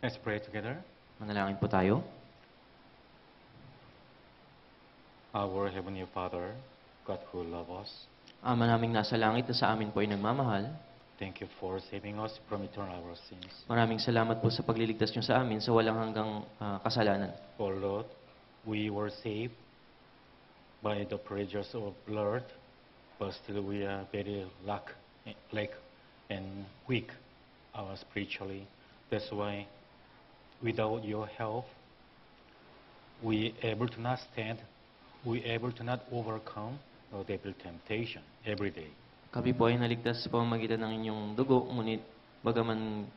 Let's pray together. Manalangin po tayo. Our Heavenly Father, God who loves us, Ama naming nasa langit na sa amin po ay nagmamahal. thank you for saving us from eternal our sins. Maraming salamat po sa pagliligtas niyo sa amin sa walang hanggang kasalanan. Oh Lord, we were saved by the pressures of blood, but still we are very lack and weak spiritually. That's why without your help, we able to not stand, we able to not overcome the devil temptation every day. Kami po ay naligtas sa pamamagitan ng inyong dugo, ngunit bagaman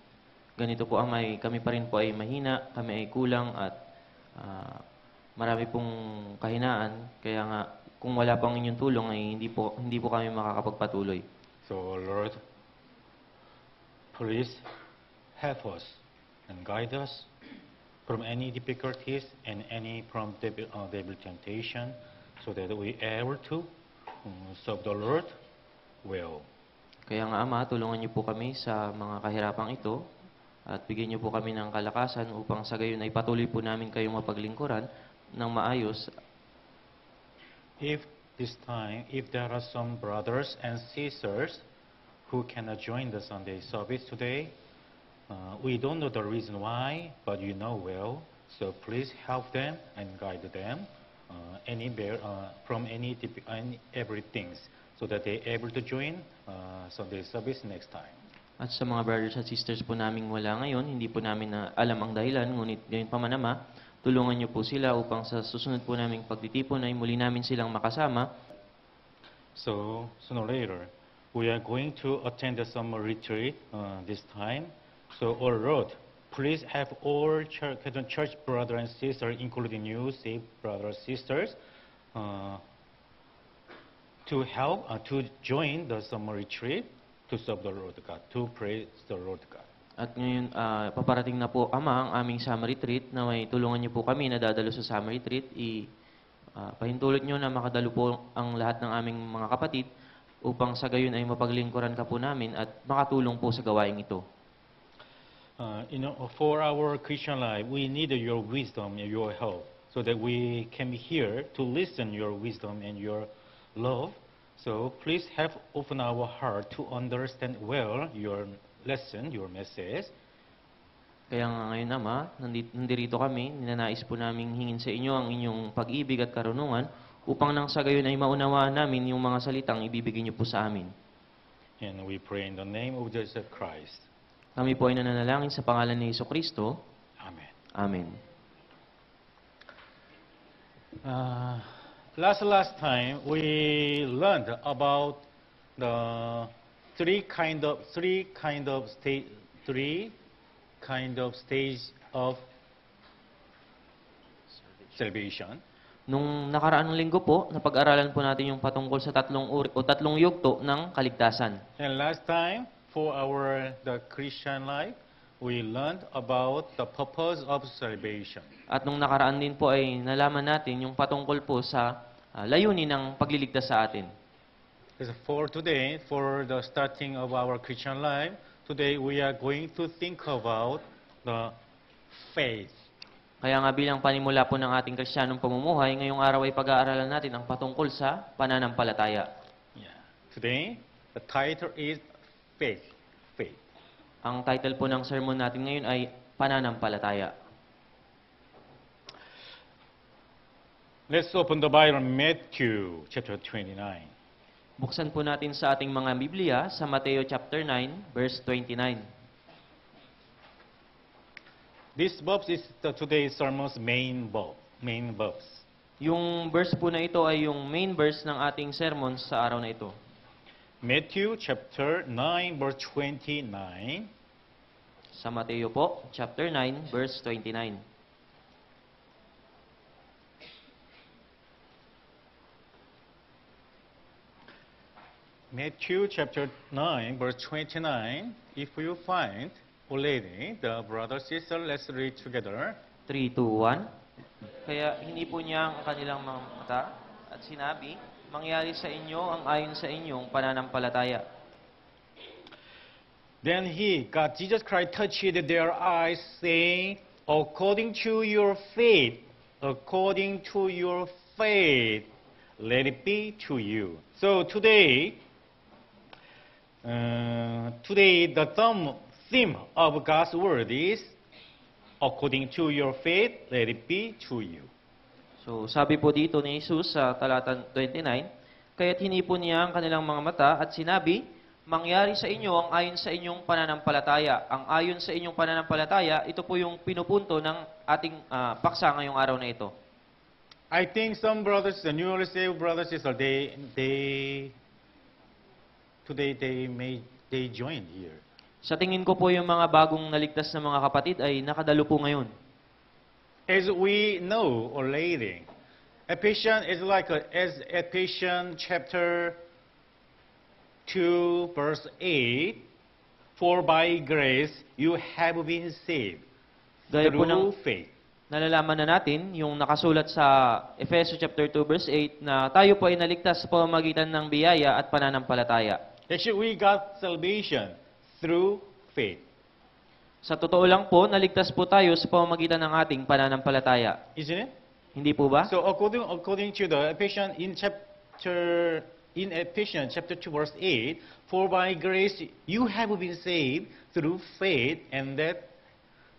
ganito po kami pa rin po ay mahina, kami ay kulang at marami pong kahinaan. Kaya nga, kung wala pang inyong tulong ay hindi po kami makakapagpatuloy. So Lord, please help us and guide us from any difficulties and any from devil temptation, so that we able to serve the Lord well. Kaya nga Ama, tulungan niyo po kami sa mga kahirapang ito at bigyan niyo po kami ng kalakasan upang sa gayon ay patuloy po namin kayong mapaglingkuran ng maayos. If there are some brothers and sisters who cannot join the Sunday service today, we don't know the reason why, but you know well. So please help them and guide them from everything, so that they able to join Sunday service next time. At sa mga brothers at sisters po naming wala ngayon, hindi po namin na alam ang dahilan, ngunit gayon pa man Ama, tulungan niyo po sila upang sa susunod po naming pagtitipon ay muli namin silang makasama. So sooner or later, we are going to attend the summer retreat this time. So, oh Lord, please have all church brothers and sisters, including you, saved brothers and sisters, to help to join the summer retreat to serve the Lord God, to praise the Lord God. At ngayon, paparating na po Ama ang aming summer retreat na may tulungan niyo po kami na dadalo sa summer retreat. Pahintulot niyo na makadalo po ang lahat ng aming mga kapatid upang sa gayon ay mapaglingkuran ka po namin at makatulong po sa gawaing ito. For our Christian life, we need your wisdom and your help, so that we can be here to listen your wisdom and your love. So please help open our heart to understand well your lesson, your message. Kaya nga ngayon Ama, nandirito kami, ninanais po naming hingin sa inyo ang inyong pag-ibig at karunungan upang nang sa gayon ay maunawaan namin yung mga salitang ibibigay niyo po sa amin. And we pray in the name of Jesus Christ. Kami po ay nananalangin sa pangalan ni Jesucristo. Amen. Amen. Last time we learned about the three kind of stage of salvation. Nung nakaraang linggo po, napag-aralan po natin yung patungkol sa tatlong yugto ng kaligtasan. And last time, for the Christian life, we learned about the purpose of salvation. At nung nakaraan din po ay nalaman natin yung patungkol po sa layunin ng pagliligtas sa atin. For today, for the starting of our Christian life, today we are going to think about the faith. Kaya nga bilang panimula po ng ating Kristiyanong pamumuhay, ngayong araw ay pag-aaralan natin ang patungkol sa pananampalataya. Yeah. Today, the title is Faith. Faith. Ang title po ng sermon natin ngayon ay Pananampalataya. Let's open the Bible, Matthew chapter 29. Buksan po natin sa ating mga Biblia sa Mateo chapter 9, verse 29. This verse is today's sermon's main verse. Yung verse po na ito ay yung main verse ng ating sermon sa araw na ito. Matthew chapter 9, verse 29. Sa Mateo po, chapter 9, verse 29. Matthew chapter 9, verse 29. If you find already, the brother, sister, let's read together. 3, 2, 1. Kaya hindi po niya ang kanilang mga mata at sinabi, mangyari sa inyo ang ayon sa inyong pananampalataya. Then God, Jesus Christ touched their eyes, saying, according to your faith, let it be to you. So today the theme of God's word is, according to your faith, let it be to you. So, sabi po dito ni Jesus sa talata 29, kaya't hinipon niya ang kanilang mga mata at sinabi, mangyari sa inyo ang ayon sa inyong pananampalataya. Ang ayon sa inyong pananampalataya, ito po yung pinupunto ng ating paksa ngayong araw na ito. I think some brothers, the newly saved brothers, they joined here. Sa tingin ko po yung mga bagong naligtas na mga kapatid ay nakadalo po ngayon. As we know already, Ephesians chapter 2, verse 8, for by grace you have been saved Gaya po ng through faith. nalalaman na natin, yung nakasulat sa Efeso chapter 2 verse 8 na tayo po ay naligtas sa pamamagitan ng biyaya at pananampalataya. Actually, we got salvation through faith. Sa totoo lang po, naligtas po tayo sa pamamagitan ng ating pananampalataya. Isn't it? Hindi po ba? So according to the Ephesians chapter 2 verse 8, for by grace you have been saved through faith, and that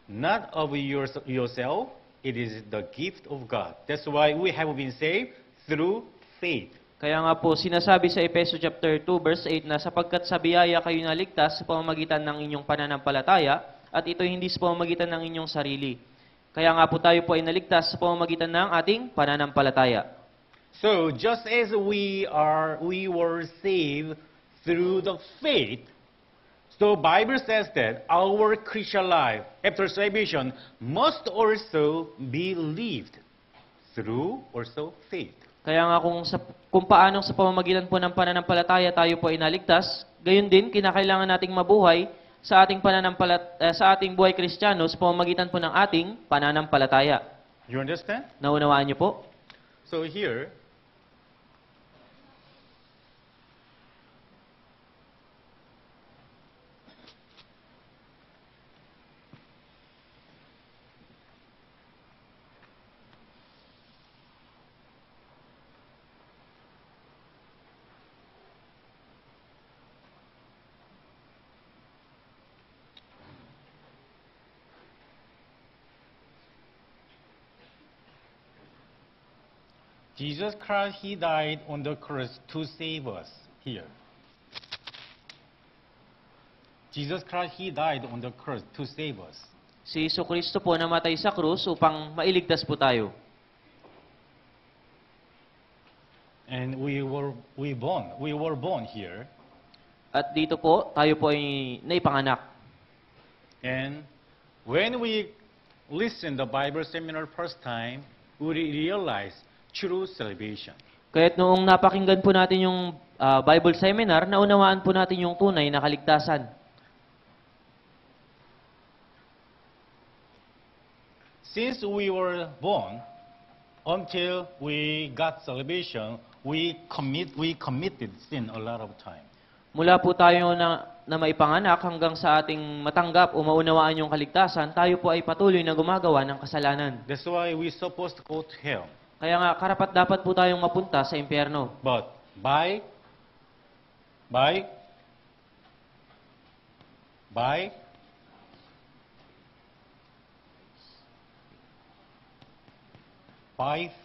not of yourself, it is the gift of God. That's why we have been saved through faith. Kaya nga po, sinasabi sa Efeso chapter 2 verse 8 na sapagkat sa biyaya kayo naligtas sa pamamagitan ng inyong pananampalataya, at ito hindi sa pamamagitan ng inyong sarili. Kaya nga po tayo po ay naligtas sa pamamagitan ng ating pananampalataya. So just as we were saved through the faith, so Bible says that our Christian life after salvation must also be lived through also faith. Kaya nga kung paano sa pamamagitan po ng pananampalataya tayo po ay naligtas, gayon din kinakailangan nating mabuhay sa ating sa ating buhay Kristiyano sa pamamagitan po ng ating pananampalataya. You understand? Naunawaan niyo po? So here, Jesus Christ, He died on the cross to save us here. Jesus Christ, He died on the cross to save us. Si Jesucristo po namatay sa krus upang mailigtas po tayo. And we were born here. At dito po, tayo po ay naipanganak. And when we listen the Bible seminar first time, we realize true salvation. Kaya't noong napakinggan po natin yung Bible seminar, naunawaan po natin yung tunay na kaligtasan. Since we were born, until we got salvation, we committed sin a lot of time. Mula po tayo na maipanganak hanggang sa ating matanggap o maunawaan yung kaligtasan, tayo po ay patuloy na gumagawa ng kasalanan. That's why we supposed to go to hell. Kaya nga, karapat dapat po tayong mapunta sa impyerno. But by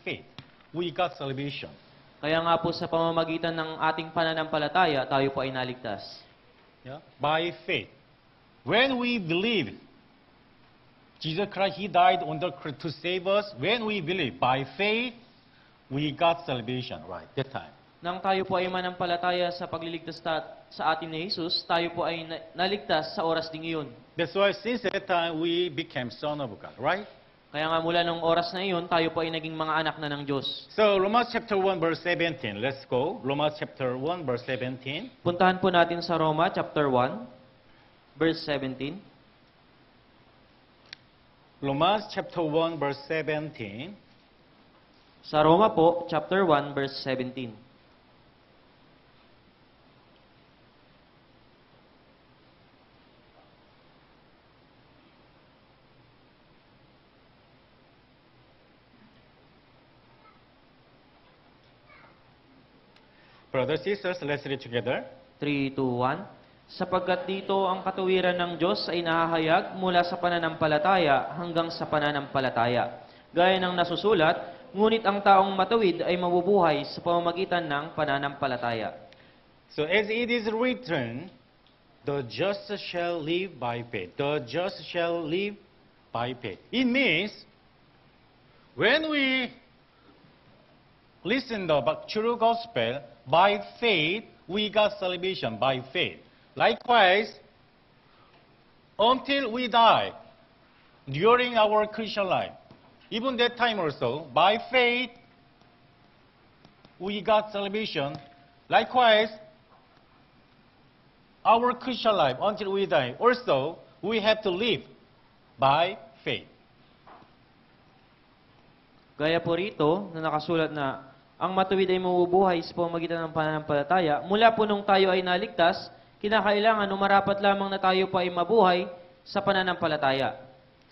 faith, we got salvation. Kaya nga po sa pamamagitan ng ating pananampalataya, tayo po ay naligtas. Yeah? By faith. When we believe Jesus Christ, He died on the cross to save us. When we believe by faith, we got salvation, right, that time. Nang tayo po ay manampalataya sa pagliligtas sa atin ni Jesus, tayo po ay naligtas sa oras ding iyon. That's why since that time, we became son of God, right? Kaya nga mula nung oras na iyon, tayo po ay naging mga anak na ng Diyos. So Romans chapter 1 verse 17. Let's go. Romans chapter 1 verse 17. Puntahan po natin sa Roma chapter 1, verse 17. Romans chapter 1 verse 17. Sa Roma po, chapter 1, verse 17. Brothers, sisters, let's read together. 3, 2, 1. Sapagkat dito ang katuwiran ng Diyos ay nahahayag mula sa pananampalataya hanggang sa pananampalataya. Gaya ng nasusulat, ngunit ang taong matuwid ay mabubuhay sa pamamagitan ng pananampalataya. So as it is written, the just shall live by faith. The just shall live by faith. It means when we listen the true gospel, by faith, we got salvation by faith. Likewise, until we die, during our Christian life, even that time also, by faith, we got salvation. Likewise, our Christian life, until we die, also, we have to live by faith. Gaya po rito na nakasulat na ang matuwid ay mabubuhay sa pamamagitan ng pananampalataya. Mula po nung tayo ay naligtas, kinakailangan o marapat lamang na tayo pa ay mabuhay sa pananampalataya.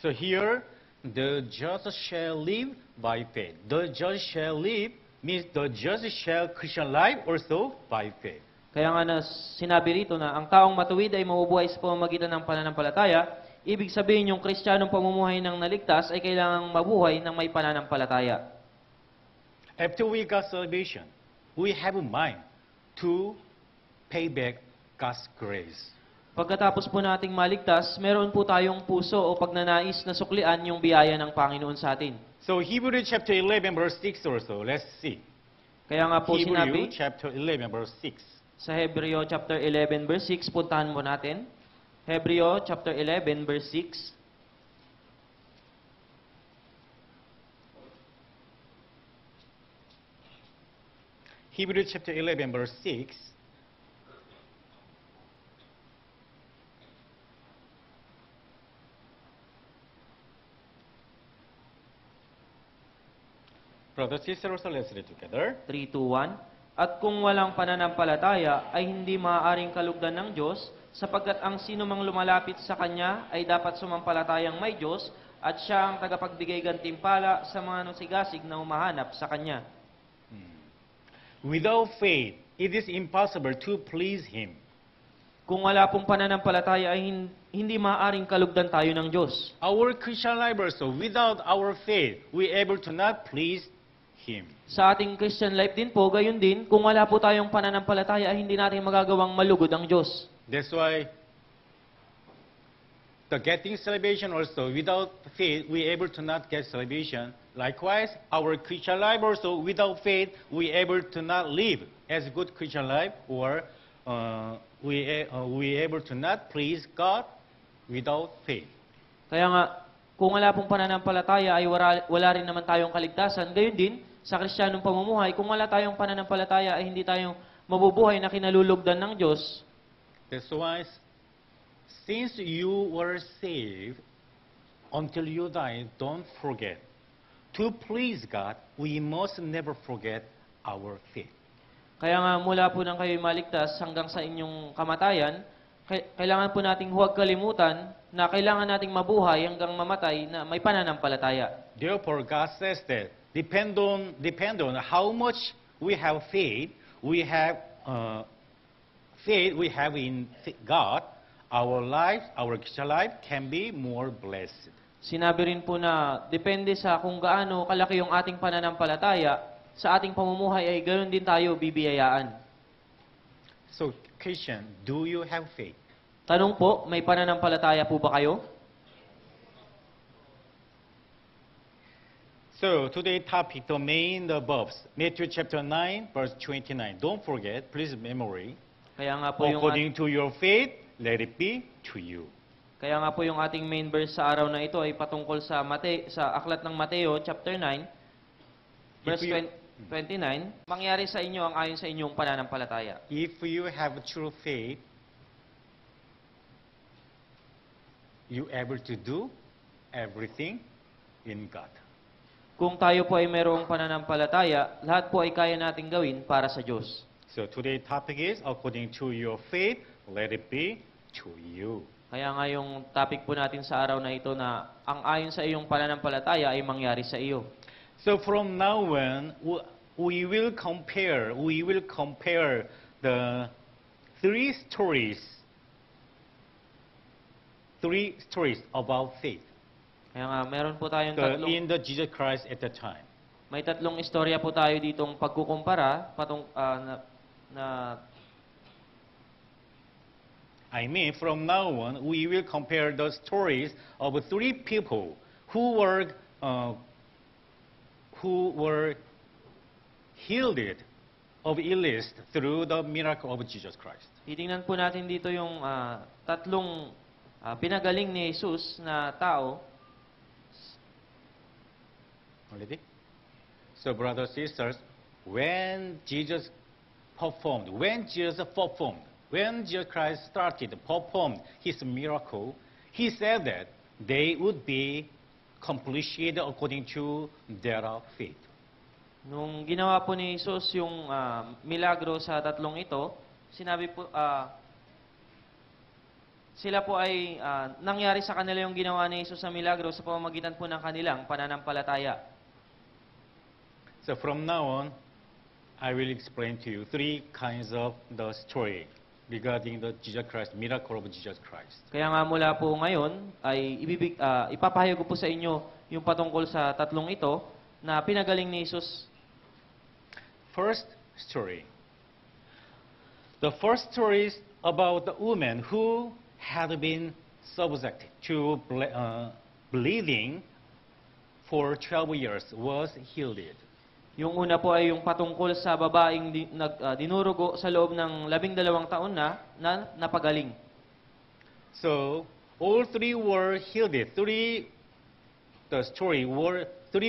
So here, the just shall live by faith. The just shall live means the just shall Christian life also by faith. Kaya nga na sinabi rito na ang taong matuwid ay mabubuhay sa pamamagitan ng pananampalataya, ibig sabihin yung Kristiyanong pamumuhay ng naligtas ay kailangang mabuhay ng may pananampalataya. After we got salvation, we have a mind to pay back God's grace. Pagkatapos po nating maligtas, meron po tayong puso o pagnanais na suklian yung biyaya ng Panginoon sa atin. So Hebrews chapter 11 verse 6 also, let's see. Kaya nga po sinabi Hebrews chapter 11 verse 6. sa Hebreo chapter 11 verse 6, puntahan mo natin. Hebreo chapter 11 verse 6. Hebrews chapter 11 verse 6. Brothers, sisters, let's read together. 3, 2, 1. At kung walang pananampalataya ay hindi maaaring kalugdan ng Diyos, sapagkat ang sino mang lumalapit sa Kanya ay dapat sumampalatayang may Diyos at Siya ang tagapagbigay gantimpala sa mga nusigasig na humahanap sa Kanya. Without faith, it is impossible to please Him. Kung wala pong pananampalataya ay hindi maaaring kalugdan tayo ng Diyos. Our Christian life also, without our faith, we able to not please Him. Sa ating Christian life din po, gayon din, kung wala po tayong pananampalataya ay hindi natin magagawang malugod ang Diyos. That's why the getting salvation also, without faith, we able to not get salvation. Likewise, our Christian life also, without faith, we able to not live as good Christian life, or we able to not please God without faith. Kaya nga, kung wala pong pananampalataya ay wala rin naman tayong kaligtasan. Gayon din, sa Kristiyanong pamumuhay, kung wala tayong pananampalataya ay hindi tayong mabubuhay na kinalulugdan ng Diyos. That's why, since you were saved, until you die, don't forget. To please God, we must never forget our faith. Kaya nga, mula po nang kayo'y maligtas hanggang sa inyong kamatayan, kailangan po nating huwag kalimutan na kailangan nating mabuhay hanggang mamatay na may pananampalataya. Therefore, God says that depend on how much we have faith, we have in God, our life, our Christian life can be more blessed. Sinabi rin po na depende sa kung gaano kalaki yung ating pananampalataya, sa ating pamumuhay ay ganoon din tayo bibiyayaan. So, Christian, do you have faith? Tanong po, may pananampalataya po ba kayo? So, today's topic, the main verbs, Matthew chapter 9, verse 29. Don't forget, please memory. Kaya nga po yung According to your faith, let it be to you. Kaya nga po yung ating main verse sa araw na ito ay patungkol sa sa aklat ng Mateo chapter 9 verse 29, mangyari sa inyo ang ayon sa inyong pananampalataya. If you have true faith, you able to do everything in God. Kung tayo po ay mayroong pananampalataya, lahat po ay kaya nating gawin para sa Diyos. So today's topic is, according to your faith, let it be to you. Kaya nga yung topic po natin sa araw na ito na ang ayon sa iyong pananampalataya ay mangyari sa iyo. So from now on, we will compare the three stories about faith Kaya nga, meron po tayong tatlong, in the Jesus Christ at the time. may tatlong istorya po tayo ditong pagkukumpara, I mean, from now on, we will compare the stories of three people who were healed of illness through the miracle of Jesus Christ. titingnan po natin dito yung tatlong pinagaling ni Jesus na tao. Already? So, brothers and sisters, when Jesus Christ started performed his miracle, he said that they would be completed according to their faith. Nung ginawa po ni Jesus yung milagro sa tatlong ito, sinabi po, sila po ay, nangyari sa kanila yung ginawa ni Jesus sa milagro sa pamamagitan po ng kanilang pananampalataya. So from now on, I will explain to you three kinds of the story regarding the Jesus Christ, miracle of Jesus Christ. Kaya nga mula po ngayon, ay ipapahayag ko po sa inyo yung patungkol sa tatlong ito na pinagaling ni Jesus. First story. The first story is about the woman who had been subject to bleeding for 12 years was healed. Yung una po ay yung patungkol sa babaeng dinurugo sa loob ng 12 taon na napagaling. So, all three were healed. Three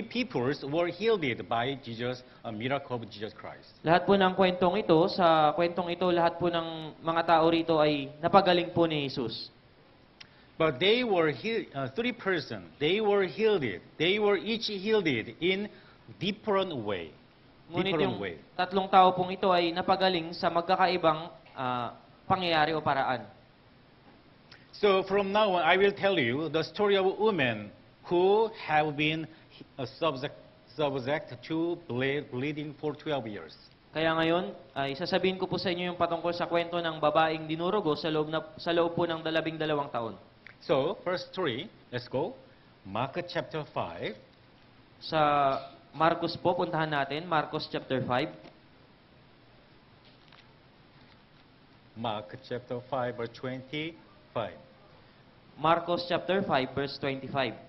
peoples were healed by Jesus, a miracle of Jesus Christ. Lahat po ng kwentong ito, sa kwentong ito, lahat po ng mga tao rito ay napagaling po ni Jesus. But they were three persons. They were healed. They were each healed in different way. Ngunit yung tatlong tao pong ito ay napagaling sa magkakaibang pangyayari o paraan. So from now on, I will tell you the story of women who have been subject to bleeding for 12 years. Kaya ngayon, ay sasabihin ko po sa inyo yung patungkol sa kwento ng babaeng dinurugo sa loob po ng 12 taon. So, first story, let's go. Mark chapter 5. Sa Marcos po, puntahan natin, Marcos chapter 5. Mark chapter 5, verse 25. Marcos chapter 5, verse 25.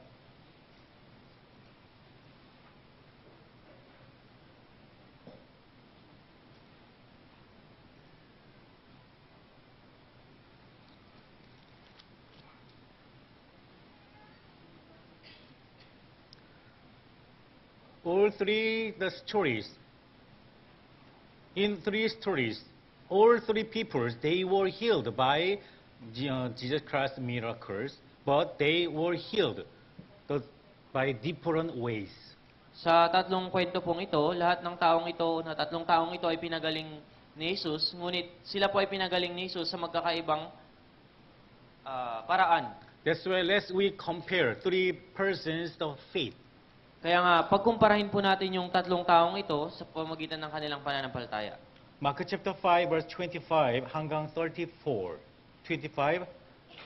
All three stories, all three peoples, they were healed by Jesus Christ's miracles, but they were healed by different ways. Sa tatlong kwento pong ito, lahat ng tatlong taong ito ay pinagaling ni Jesus, ngunit sila po ay pinagaling ni Jesus sa magkakaibang paraan. That's why we compare three persons of faith. Kaya nga, pagkumparahin po natin yung tatlong taong ito sa pamamagitan ng kanilang pananampalataya. Mark chapter 5, verse 25 hanggang 34. 25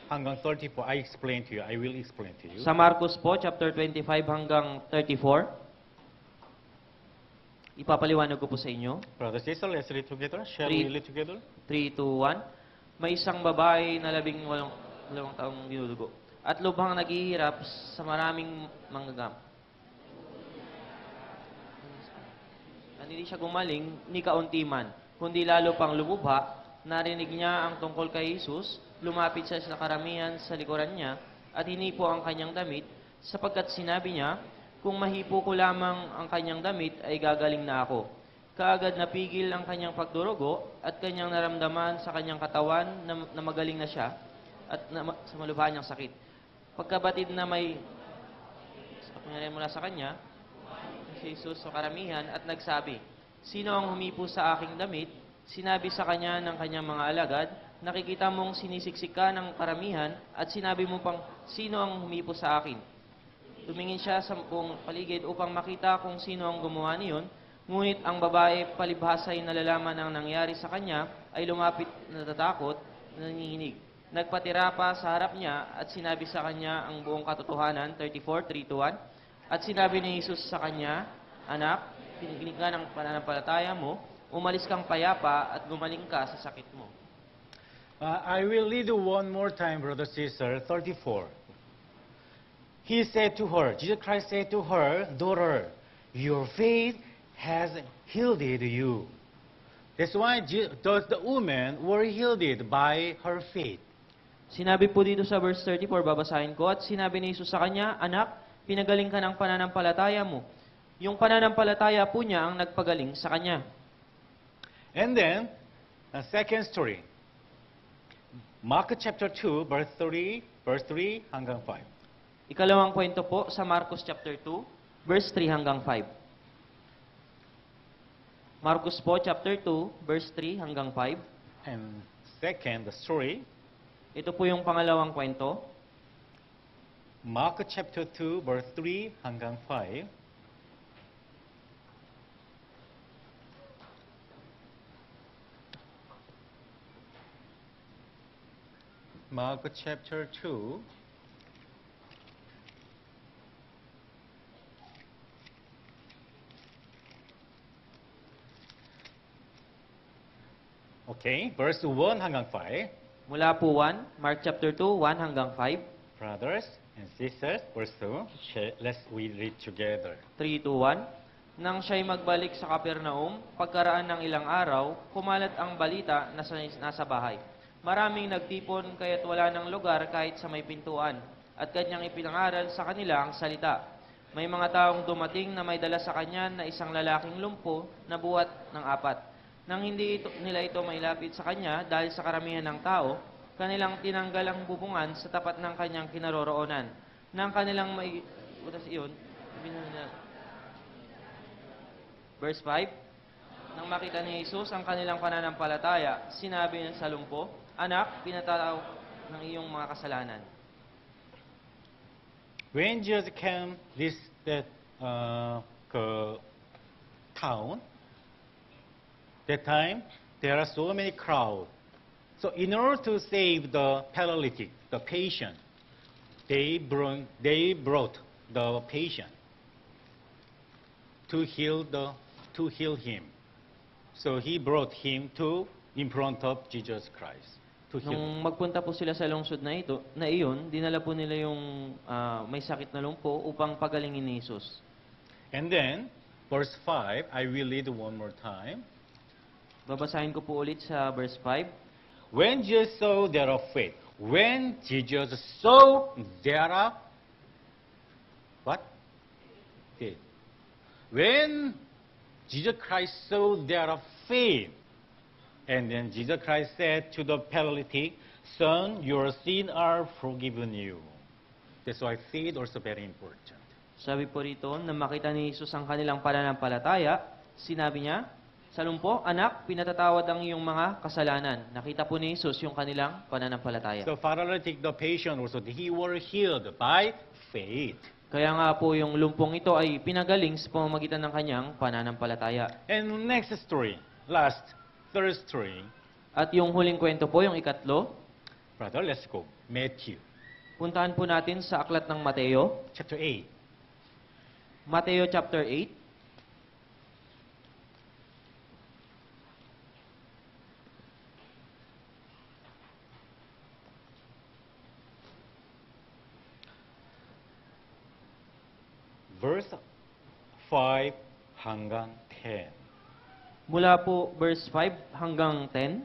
hanggang 34. I explain to you. I will explain to you. Sa Marcos po, chapter 25 hanggang 34. Ipapaliwanag ko po sa inyo. Brother sister, let's read together. Shall we read together? 3, 2, 1. May isang babae na 18 taong dinudugo at lubhang naghihirap sa maraming manggagam. Hindi siya gumaling ni kaunti man, kundi lalo pang lumubha. Narinig niya ang tungkol kay Jesus, lumapit siya sa karamihan sa likuran niya at hinipo ang kanyang damit, sapagkat sinabi niya, kung mahipo ko lamang ang kanyang damit ay gagaling na ako. Kaagad napigil ang kanyang pagdurugo at kanyang naramdaman sa kanyang katawan na magaling na siya at sa malubha niyang sakit. Pagkabatid na may mula sa kanya, si Jesus sa karamihan at nagsabi, sino ang humipo sa aking damit? Sinabi sa kanya ng kanyang mga alagad, nakikita mong sinisiksik ka ng karamihan at sinabi mo pang, sino ang humipo sa akin? Tumingin siya sa buong paligid upang makita kung sino ang gumawa niyon, Ngunit ang babae, palibhasa ay nalalaman ang nangyari sa kanya, ay lumapit natatakot, nanginginig. Nagpatira pa sa harap niya at sinabi sa kanya ang buong katotohanan, 34:3-1. At sinabi ni Jesus sa kanya, Anak, piniginig ka ng pananampalataya mo, umalis kang payapa at gumaling ka sa sakit mo. I will read one more time, brother, sister, 34. He said to her, Jesus Christ said to her, Daughter, your faith has healed you. That's why the women were healed by her faith. Sinabi po dito sa verse 34, babasahin ko, at sinabi ni Jesus sa kanya, Anak, pinagaling ka ng pananampalataya mo. Yung pananampalataya po niya ang nagpagaling sa kanya. And then, a second story. Mark chapter 2, verse 3 hanggang 5. Ikalawang kwento po sa Marcos chapter 2, verse 3 hanggang 5. Marcos po chapter 2, verse 3 hanggang 5. And second, the story, Ito po yung pangalawang kwento. Mark chapter 2, verse 3 hanggang 5. Mark chapter 2, okay, verse 1 hanggang 5. Mula po 1, Mark chapter 2, 1 hanggang 5. Brothers and sisters, verse 2, let's read together. 3, 2, 1. Nang siya'y magbalik sa Capernaum, pagkaraan ng ilang araw, kumalat ang balita na nasa bahay. Maraming nagtipon kaya't wala ng lugar kahit sa may pintuan, at kanyang ipinangaral sa kanila ang salita. May mga taong dumating na may dala sa kanya na isang lalaking lumpo na buhat ng 4. Nang hindi nila ito mailapit sa kanya dahil sa karamihan ng tao, kanilang tinanggal ang bubungan sa tapat ng kanyang kinaroroonan. Nang kanilang Verse 5, Nang makita ni Jesus ang kanilang pananampalataya, sinabi niya sa lumpo, Anak, pinatataw ng iyong mga kasalanan. When Jesus came that town, that time there are so many crowd. So in order to save the paralytic, the patient, they brought the patient to heal him. So he brought him in front of Jesus Christ to heal him. Nung magpunta po sila sa lungsod na iyon, dinala po nila yung may sakit na lumpo upang pagalingin ni Jesus. And then, verse 5, I will read one more time. Babasahin ko po ulit sa verse 5. When Jesus saw their faith, when Jesus saw their what? Faith. When Jesus Christ saw their faith, and then Jesus Christ said to the paralytic, Son, your sins are forgiven you. That's why faith also very important. Sabi po rito, na makita ni Jesus ang kanilang pananampalataya, sinabi niya, sa lumpo, Anak, pinatatawad ang iyong mga kasalanan. Nakita po ni Jesus yung kanilang pananampalataya. So paralytic, the patient also, he were healed by faith. Kaya nga po yung lumpong ito ay pinagaling sa pamamagitan ng kanyang pananampalataya. And next story, third story. At yung huling kwento po, yung ikatlo, Brother, let's go. Matthew, puntahan po natin sa aklat ng Mateo. chapter 8. Mateo chapter 8. Verse 5 hanggang 10. Mula po verse 5 hanggang 10.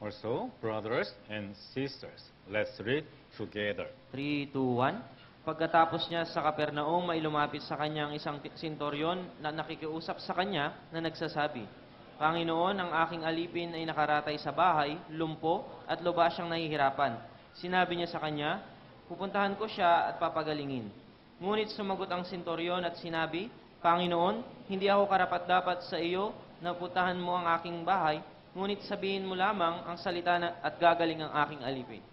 Also, brothers and sisters, let's read together. 3, 2, 1. Pagkatapos niya sa Capernaum, ay lumapit sa kanya ang isang sentoryon na nakikiusap sa kanya na nagsasabi, Panginoon, ang aking alipin ay nakaratay sa bahay, lumpo, at lubha siyang nahihirapan. Sinabi niya sa kanya, pupuntahan ko siya at papagalingin. Ngunit sumagot ang sentoryon at sinabi, Panginoon, hindi ako karapat-dapat sa iyo na puntahan mo ang aking bahay, ngunit sabihin mo lamang ang salita at gagaling ang aking alipin.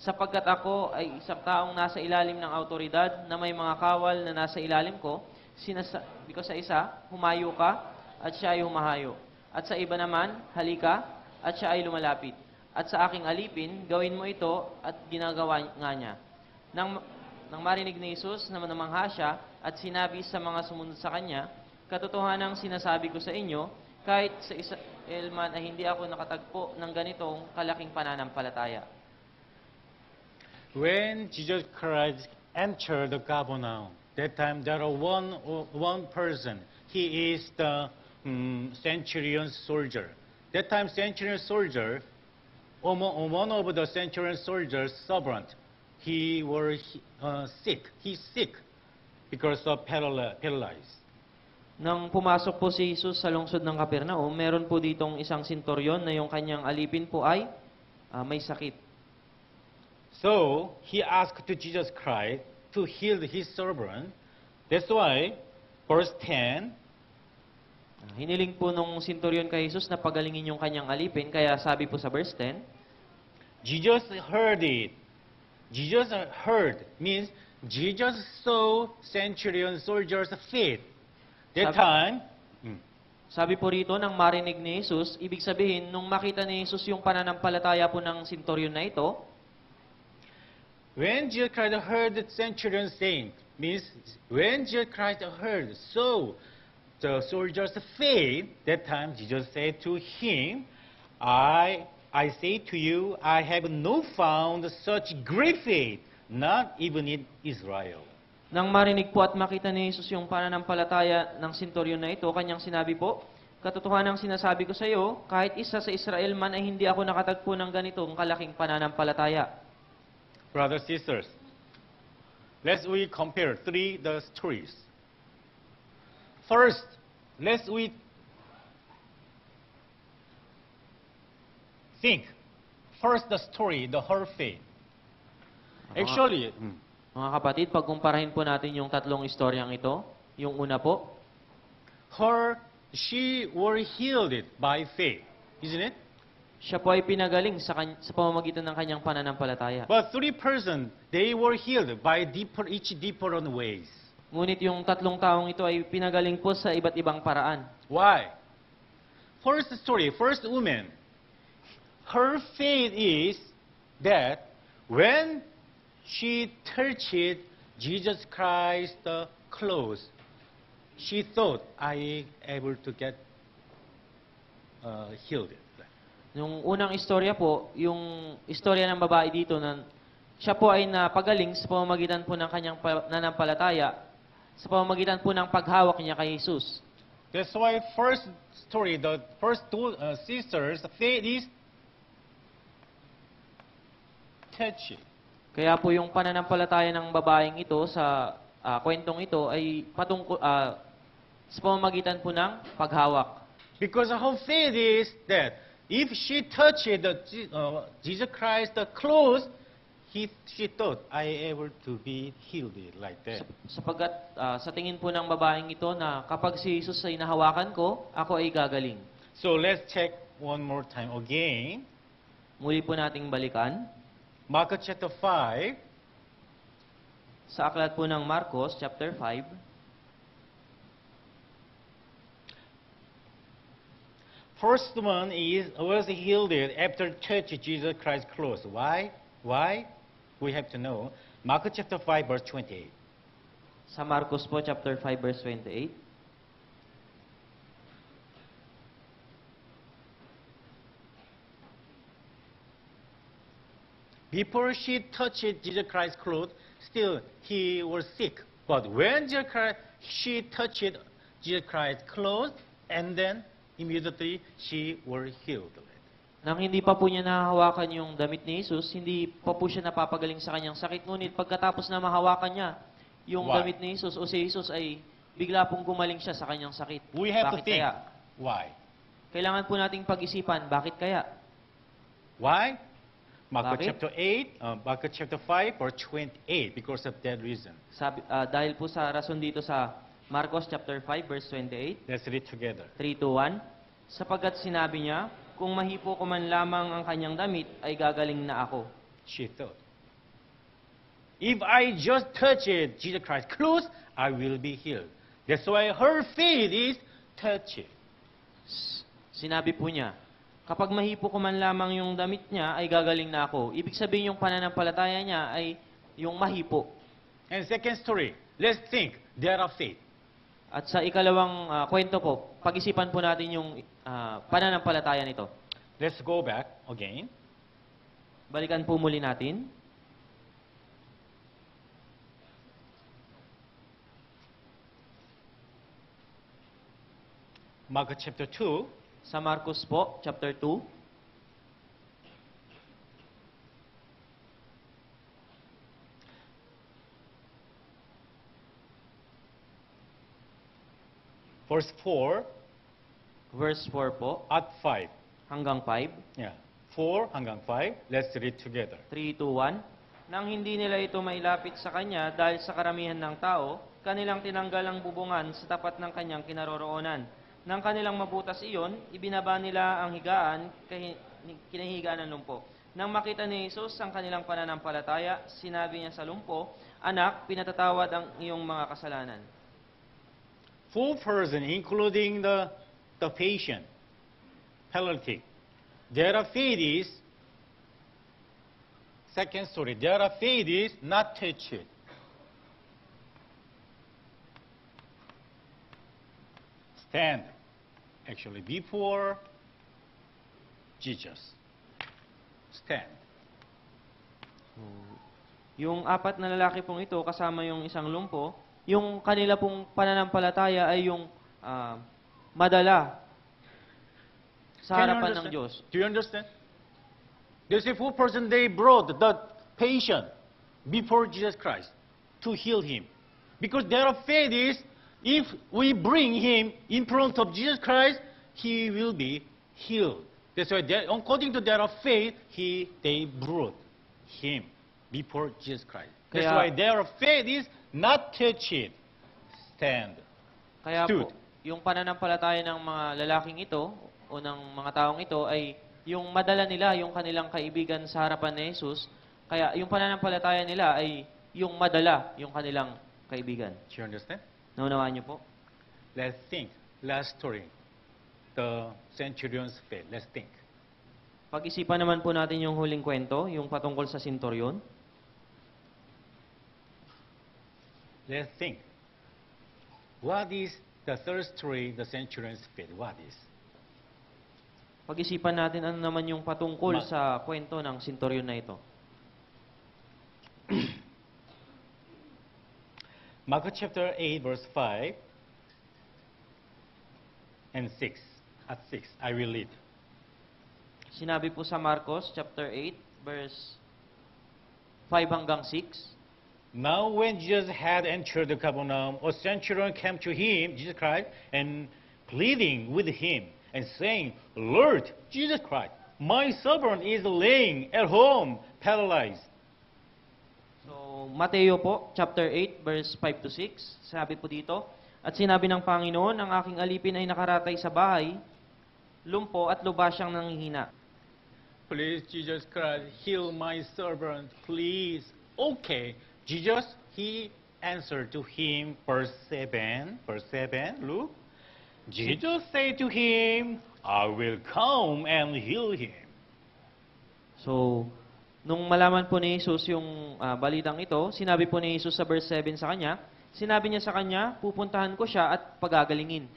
sapagkat ako ay isang taong nasa ilalim ng autoridad na may mga kawal na nasa ilalim ko, sinasabi ko sa isa, humayo ka, at siya ay humahayo. At sa iba naman, halika, at siya ay lumalapit. At sa aking alipin, gawin mo ito, at ginagawa nga niya. Nang marinig ni Jesus na namangha siya, at sinabi sa mga sumunod sa kanya, katotohanang sinasabi ko sa inyo, kahit sa Israel man ay hindi ako nakatagpo ng ganitong kalaking pananampalataya. When Jesus Christ entered the Capernaum, that time there was one person. He is the centurion soldier. That time centurion soldier, one of the centurion soldiers' servant, he was sick. He's sick because of paralyzed. Nang pumasok po si Jesus sa lungsod ng Capernaum, meron po ditong isang senturyon na yung kanyang alipin po ay may sakit. So, he asked to Jesus Christ to heal his servant. That's why, verse 10, Hiniling po nung senturyon kay Jesus na pagalingin yung kanyang alipin, kaya sabi po sa verse 10, Jesus heard it. Jesus heard means Jesus saw centurion soldier's faith. That time, sabi po rito, nang marinig ni Jesus, ibig sabihin, nung makita ni Jesus yung pananampalataya po ng senturyon na ito, when Jesus Christ heard the centurion saying, means when Jesus Christ heard, so the soldier's faith, that time Jesus said to him, I say to you, I have not found such great faith, not even in Israel. nang marinig po at makita ni Jesus yung pananampalataya ng senturyon na ito, kanyang sinabi po, katotohanang sinasabi ko sa iyo, kahit isa sa Israel man ay hindi ako nakatagpo ng ganitong kalaking pananampalataya. Brothers, sisters, let's we compare the stories. First, let's we think. First, the story, the her faith. Actually, Mga kapatid, pagkumparahin po natin yung tatlong istoryang ito, yung una po, she were healed by faith, isn't it? siya po ay pinagaling sa pamamagitan ng kanyang pananampalataya. But three persons, they were healed by each different ways. Ngunit yung tatlong taong ito ay pinagaling po sa iba't ibang paraan. Why? First story, first woman. Her faith is that when she touched Jesus Christ's clothes, she thought, I able to get healed. Yung unang istorya po, yung istorya ng babae dito na siya po ay napagaling sa pamamagitan po ng kanyang pananampalataya, sa pamamagitan po ng paghawak niya kay Jesus. That's why first story, the first two sisters, faith is touchy. Kaya po yung pananampalataya ng babaeng ito sa kwentong ito ay patungkol sa pamamagitan po ng paghawak. Because her faith is that if she touched Jesus Christ's clothes, she thought, I able to be healed like that. Sapagkat sa tingin po ng babaeng ito na kapag si Jesus ay nahawakan ko, ako ay gagaling. So let's check one more time again. Muli po nating balikan. Mark chapter 5. Sa aklat po ng Marcos, chapter 5. First one was healed after touching Jesus Christ's clothes. Why? Why? We have to know. Mark chapter 5, verse 28. Sa Marcos po, chapter 5, verse 28. Before she touched Jesus Christ's clothes, still he was sick. But when she touched Jesus Christ's clothes, and then immediately she was healed. Nang hindi pa po niya nahahawakan yung damit ni Jesus, hindi pa po siya napapagaling sa kanyang sakit. Ngunit pagkatapos na mahawakan niya yung Why? damit ni Jesus o si Jesus ay bigla pong gumaling siya sa kanyang sakit. We have to Bakit think. kaya? Why? Kailangan po nating pag-isipan, bakit kaya? Why? Mark Bakit? chapter 8, Mark chapter 5, verse 28, because of that reason. Dahil po sa rason dito sa Marcos chapter 5, verse 28, Let's read together. 3-1, sapagkat sinabi niya, kung mahipo ko man lamang ang kanyang damit, ay gagaling na ako. She thought. if I just touch it, Jesus Christ's clothes, I will be healed. That's why her faith is touch it. Sinabi po niya, kapag mahipo ko man lamang yung damit niya, ay gagaling na ako. Ibig sabihin yung pananampalataya niya ay yung mahipo. And second story, let's think, there are faith. At sa ikalawang kwento po, pag-isipan po natin yung pananampalataya nito. Let's go back again. Balikan po muli natin. Mark chapter 2. Sa Marcos po, chapter 2. Verse 4 Verse 4 po, at 5. hanggang 5. Yeah. 4 hanggang 5. Let's read together. 3, 2, 1. Nang hindi nila ito mailapit sa kanya dahil sa karamihan ng tao, kanilang tinanggal ang bubungan sa tapat ng kanyang kinaroroonan. Nang kanilang mabutas iyon, ibinaba nila ang higaan, kinahigaan ng lumpo. Nang makita ni Jesus ang kanilang pananampalataya, sinabi niya sa lumpo, "Anak, pinatatawad ang iyong mga kasalanan." 4 person, including the patient, paralytic. Their faith is, second story, their faith is not touched. Stand, actually, before Jesus. Stand. Yung apat na lalaki pong ito, kasama yung isang lumpo, yung kanila pong pananampalataya ay yung madala sa Can you harapan ng understand? Diyos. Do you understand? There's a 4 person, they brought the patient before Jesus Christ to heal him. Because their faith is, if we bring him in front of Jesus Christ, he will be healed. That's why, according to their faith, they brought him before Jesus Christ. That's Kaya- why their faith is not touched. Stand. Kaya Stood. po, yung pananampalataya ng mga lalaking ito o ng mga taong ito ay yung madala nila, yung kanilang kaibigan sa harapan ni Jesus. Kaya yung pananampalataya nila ay yung madala, yung kanilang kaibigan. Do you understand? Naunawaan niyo po? Let's think. Last story. The centurion's faith. Let's think. Pag-isipan naman po natin yung huling kwento, yung patungkol sa senturyon. Let's think. What is the third story, the centurion's faith? What is? Pag-isipan natin ano naman yung patungkol sa kwento ng senturyon na ito. Mark chapter 8, verse 5 and 6. At 6, I will read. Sinabi po sa Marcos chapter 8 verse 5 hanggang 6. Now when Jesus had entered the Capernaum, a centurion came to him, Jesus Christ, and pleading with him, and saying, "Lord, Jesus Christ, my servant is laying at home, paralyzed." So, Mateo po, chapter 8, verse 5 to 6. Sabi po dito, "At sinabi ng Panginoon, ang aking alipin ay nakaratay sa bahay, lumpo at lubha siyang nanghihina. Please, Jesus Christ, heal my servant, please. Okay. Jesus, he answered to him, verse 7, look. Jesus said to him, I will come and heal him. So, nung malaman po ni Jesus yung balitang ito, sinabi po ni Jesus sa verse 7 sa kanya, sinabi niya sa kanya, pupuntahan ko siya at pagagalingin.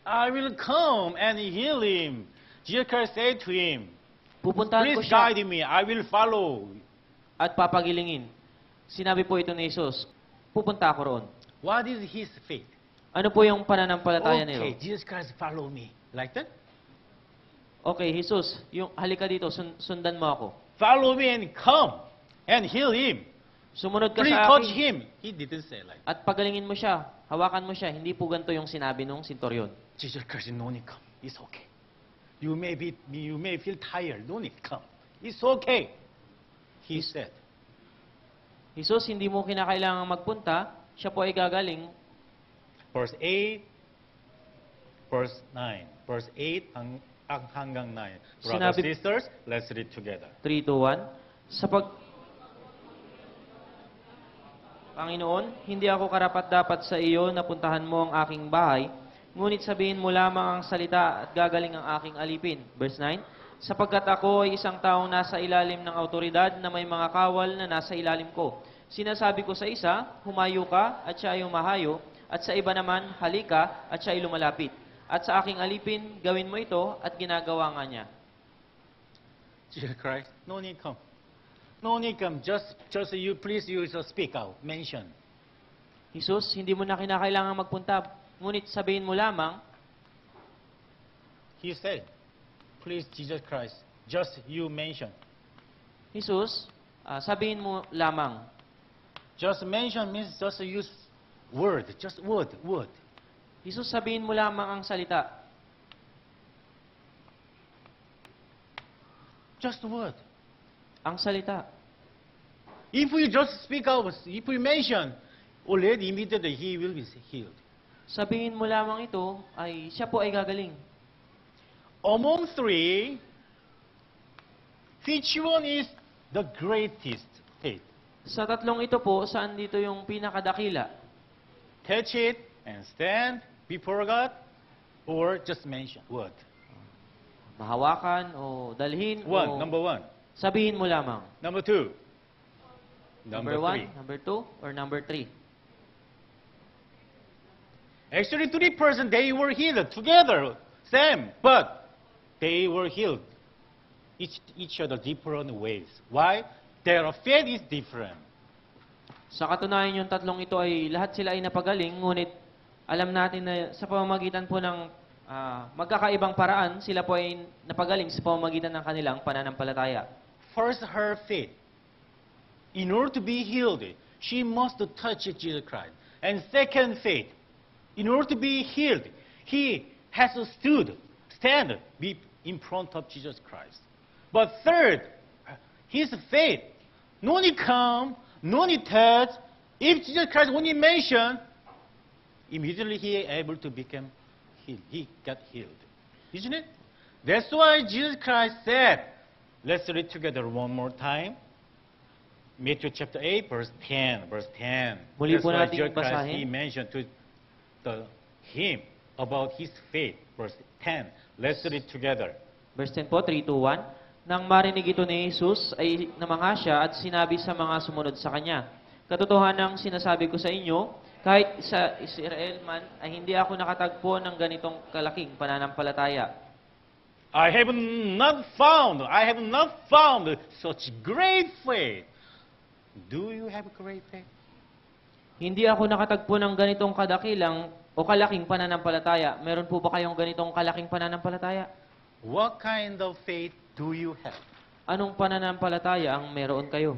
I will come and heal him. Jesus Christ said to him, Pupuntahan ko please siya guide me, I will follow. at papagilingin. Sinabi po ito ni Jesus, pupunta ako roon. What is his faith? Ano po yung pananampalataya nila? Okay, Jesus Christ follow me. Like that? Okay, Jesus, yung halika dito, sundan mo ako. Follow me and come and heal him. Sumunod ka Please sa touch akin him. He didn't say like that. at pagalingin mo siya, hawakan mo siya. Hindi po ganito yung sinabi nung senturyon. Jesus Christ, no need come. It's okay. You may feel tired. No need come. It's okay. He said. Jesus, hindi mo kinakailangan magpunta, siya po ay gagaling. Verse 8, verse 9. Verse 8 hanggang 9. Brothers, Sinabi- sisters, let's read together. 3, 2, 1. Panginoon, hindi ako karapat-dapat sa iyo na puntahan mo ang aking bahay, ngunit sabihin mo lamang ang salita at gagaling ang aking alipin. Verse 9, sapagkat ako ay isang taong nasa ilalim ng autoridad na may mga kawal na nasa ilalim ko. Sinasabi ko sa isa, humayo ka, at siya ay humahayo, at sa iba naman, halika, at siya ay lumalapit. At sa aking alipin, gawin mo ito, at ginagawa nga niya. Jesus Christ, no need come. No need come. Just you, please, you just speak out. Mention. Jesus, hindi mo na kinakailangan magpunta, ngunit sabihin mo lamang, He said, please, Jesus Christ, just you mention. Jesus, sabihin mo lamang. Just mention means just use word. Just word. Jesus, sabihin mo lamang ang salita. Just word. Ang salita. If we just speak out, if we mention, already immediately he will be healed. Sabihin mo lamang ito, ay siya po ay gagaling. Among three, which one is the greatest faith? Sa tatlong ito po, saan dito yung pinakadakila? Touch it and stand before God, or just mention word. Mahawakan o dalhin o Number one. sabihin mo lamang. Number two. Number three. 1, number 2, or number 3? Actually, 3 persons, they were healed together, same, but they were healed each other different ways. Why? Their faith is different. Sa katunayan, yung tatlong ito ay lahat sila ay napagaling, ngunit alam natin na sa pamamagitan po ng magkakaibang paraan, sila po ay napagaling sa pamamagitan ng kanilang pananampalataya. First, her faith. In order to be healed, she must touch Jesus Christ. And second, faith. In order to be healed, he has to stand in front of Jesus Christ. But third, his faith. No need come, no need touch. If Jesus Christ only mentioned, immediately he able to become healed. He got healed. Isn't it? That's why Jesus Christ said, let's read together one more time. Matthew chapter 8, verse 10. Muli That's po why nating Jesus Christ, basahin. he mentioned to him about his faith. Verse 10. Let's read together. Verse 10 po, 3, 2, 1. Nang marinig ito ni Jesus, ay namangha siya at sinabi sa mga sumunod sa kanya, katotohanang sinasabi ko sa inyo, kahit sa Israel man, ay hindi ako nakatagpo ng ganitong kalaking pananampalataya. I have not found such great faith. Do you have great faith? Hindi ako nakatagpo ng ganitong kadakilang o kalaking pananampalataya. Meron po ba kayong ganitong kalaking pananampalataya? What kind of faith do you have? Anong pananampalataya ang meron kayo?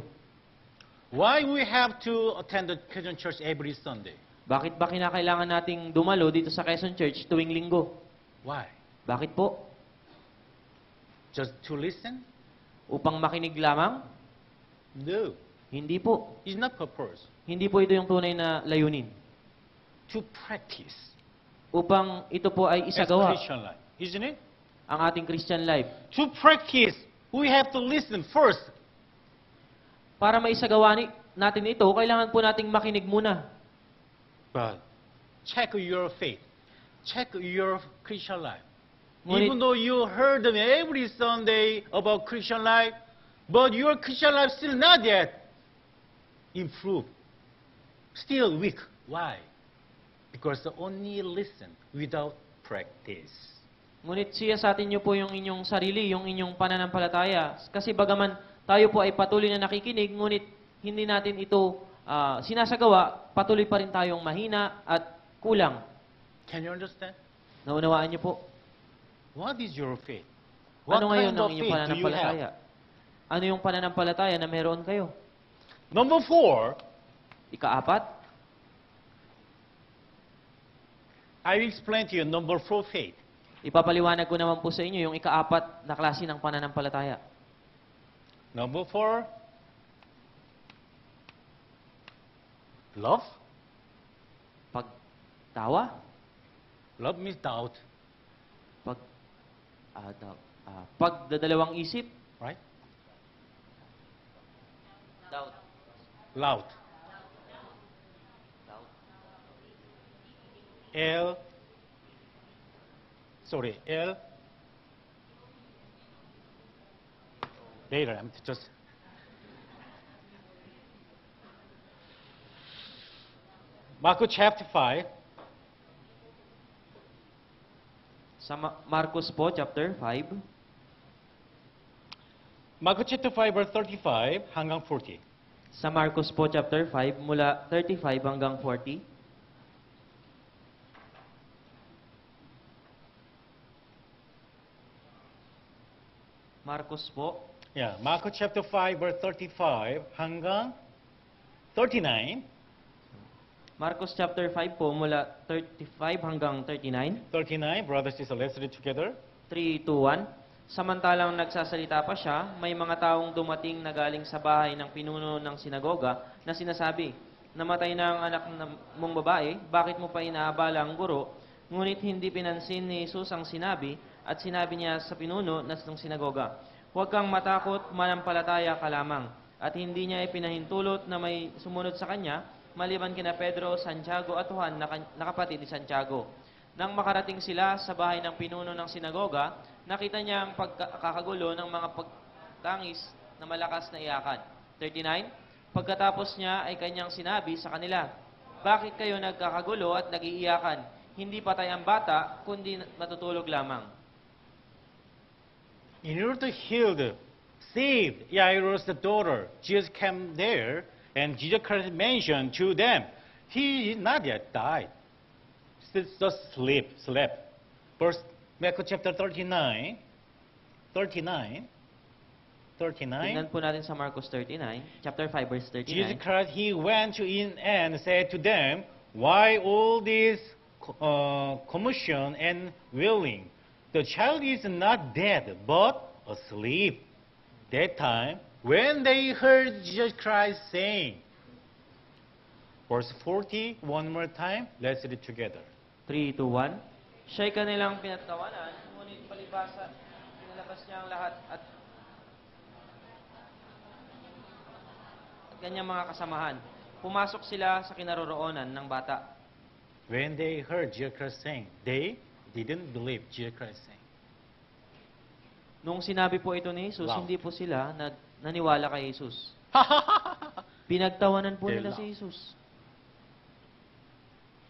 Why we have to attend the Quezon Church every Sunday? Bakit ba kinakailangan nating dumalo dito sa Quezon Church tuwing linggo? Why? Bakit po? Just to listen? Upang makinig lamang? No. Hindi po. It's not purpose. Hindi po ito yung tunay na layunin. To practice. Upang ito po ay As isagawa Christian life. Isn't it? ang ating Christian life. To practice, we have to listen first. Para maisagawa natin ito, kailangan po nating makinig muna. But check your faith. Check your Christian life. Ngunit- Even though you heard me every Sunday about Christian life, but your Christian life still not yet improved. Still weak. Why? Because only listen without practice. Ngunit siyasatin niyo po yung inyong sarili, yung inyong pananampalataya. Kasi bagaman tayo po ay patuloy na nakikinig, ngunit hindi natin ito sinasagawa, patuloy pa rin tayong mahina at kulang. Can you understand? Naunawaan niyo po? What is your faith? What Ano ngayon kind ang of inyong faith do you pananampalataya? have? Ano yung pananampalataya na meron kayo? Number 4, Ika-4, I will explain to you number 4 faith. ipapaliwanag ko naman po sa inyo yung ika-4 na klase ng pananampalataya. Number 4, love. Pagtawa? Love means doubt, Pagdadalawang isip? right? Doubt. Loud. L, sorry, L, later, I'm just, Mark chapter 5, Sa Marcos po, chapter 5. Mark chapter 5, verse 35 hanggang 40. Sa Marcos po, chapter 5, mula 35 hanggang 40. Marcos po, Yeah, Mark chapter 5, verse 35 hanggang 39, Marcos chapter 5 po, mula 35 hanggang 39. 39, brothers and sisters, let's read together. 3, 2, 1. Samantalang nagsasalita pa siya, may mga taong dumating na galing sa bahay ng pinuno ng sinagoga na sinasabi, "Namatay na ang anak mong babae, bakit mo pa inaabala ang guro?" Ngunit hindi pinansin ni Jesus ang sinabi at sinabi niya sa pinuno ng sinagoga, "Huwag kang matakot, manampalataya ka lamang." At hindi niya ipinahintulot na may sumunod sa kanya, maliban kina Pedro, Santiago at Juan na kapatid ni Santiago. Nang makarating sila sa bahay ng pinuno ng sinagoga, nakita niya ang pagkakagulo ng mga pagtangis na malakas na iyakan. 39. Pagkatapos niya ay kanyang sinabi sa kanila, "Bakit kayo nagkakagulo at nag-iiyakan? Hindi patay ang bata, kundi matutulog lamang." In order to heal the saved Jairus' daughter, Jesus came there, and Jesus Christ mentioned to them, he is not yet died. Still just slept. Verse, Mark chapter 39, 39, Tingnan 39. po natin sa Marcos 39, chapter 5, verse Jesus 39. Christ, he went to in and said to them, "Why all this commotion and wailing? The child is not dead, but asleep." That time, when they heard Jesus Christ saying, verse 40, one more time, let's read it together. 3, 2, 1. Siya'y kanilang pinatawanan, ngunit palibasa, pinalabas niya ang lahat at kanyang mga kasamahan. Pumasok sila sa kinaroroonan ng bata. When they heard Jesus Christ saying, they didn't believe Jesus Christ saying. Nung sinabi po ito ni Jesus, Wow. hindi po sila naniwala kay Jesus. Pinagtawanan po They nila laughed. si Jesus.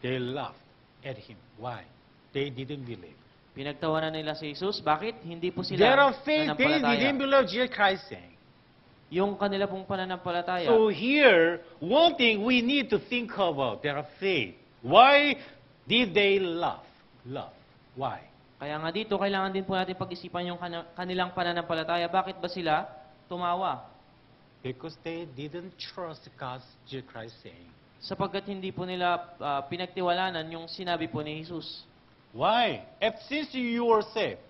They laughed at him. Why? They didn't believe. Pinagtawanan nila si Jesus. Bakit? Hindi po sila Their faith, they didn't nanampalataya. believe Jesus Christ saying. Yung kanila pong pananampalataya. So here, one thing we need to think about their faith. Why did they laugh? Laugh. Why? Kaya nga dito, kailangan din po natin pag-isipan yung kanilang pananampalataya. Bakit ba sila tumawa? Because they didn't trust God's Jesus Christ saying. Sapagkat hindi po nila pinagtiwalanan yung sinabi po ni Jesus. Why? Since you are saved,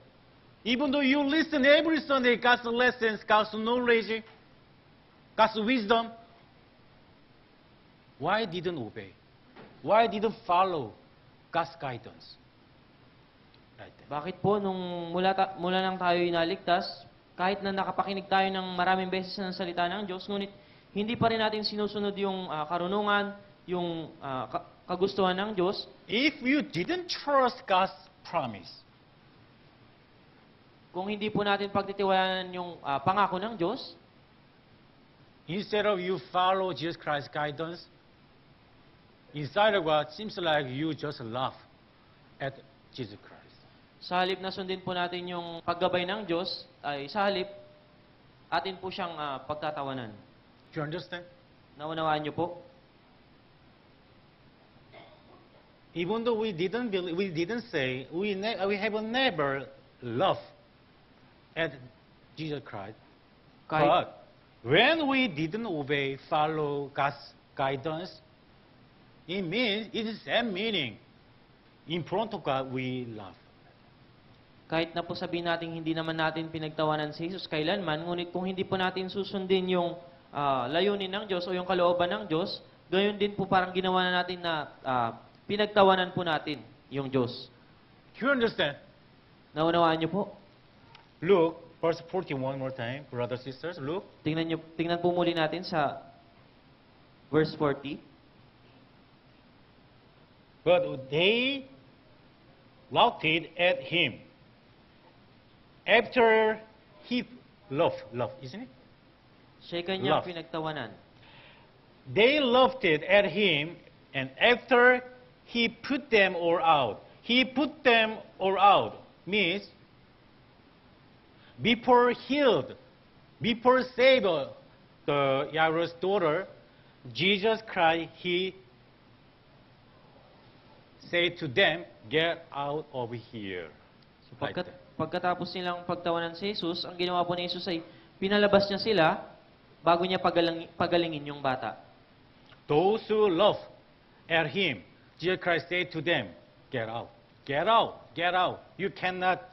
even though you listen every Sunday, God's lessons, God's knowledge, God's wisdom, why didn't obey? Why didn't follow God's guidance? Right there. Bakit po nung mula nang tayo inaligtas, kahit na nakapakinig tayo ng maraming beses ng salita ng Diyos, ngunit hindi pa rin natin sinusunod yung karunungan, yung kagustuhan ng Diyos, If you didn't trust God's promise, kung hindi po natin pagtitiwalaan yung pangako ng Diyos, instead of you follow Jesus Christ's guidance, inside of God, seems like you just laugh at Jesus Christ. sa halip na sundin po natin yung paggabay ng Diyos, ay sa halip, atin po siyang pagtatawanan. Do you understand? Naunawaan niyo po? Even though we didn't believe, we didn't say, we have never laughed at Jesus Christ. Kahit, But when we didn't obey, follow God's guidance, it means it is same meaning. In front of God, we laugh. kahit na po sabihin natin hindi naman natin pinagtawanan si Jesus kailanman, ngunit kung hindi po natin susundin yung layunin ng Diyos o yung kalooban ng Diyos, gayon din po parang ginawa na natin na pinagtawanan po natin yung Diyos. Do you understand? Naunawaan niyo po? Look, verse 41 more time, brothers and sisters. Look. Tingnan po muli natin sa verse 40. But they laughed at him. After he love, isn't it? Siya'y kanyang Love. pinagtawanan. They laughed at him, and after he put them all out. He put them all out means before healed, before saved the Jairus' daughter, Jesus Christ, he said to them, "Get out of here." So, Like that. pagkatapos nilang pagtawanan si Jesus, ang ginawa po ni Jesus ay pinalabas niya sila bago niya pagalingin yung bata. Those who love at him, Jesus Christ said to them, "Get out, get out, get out. You cannot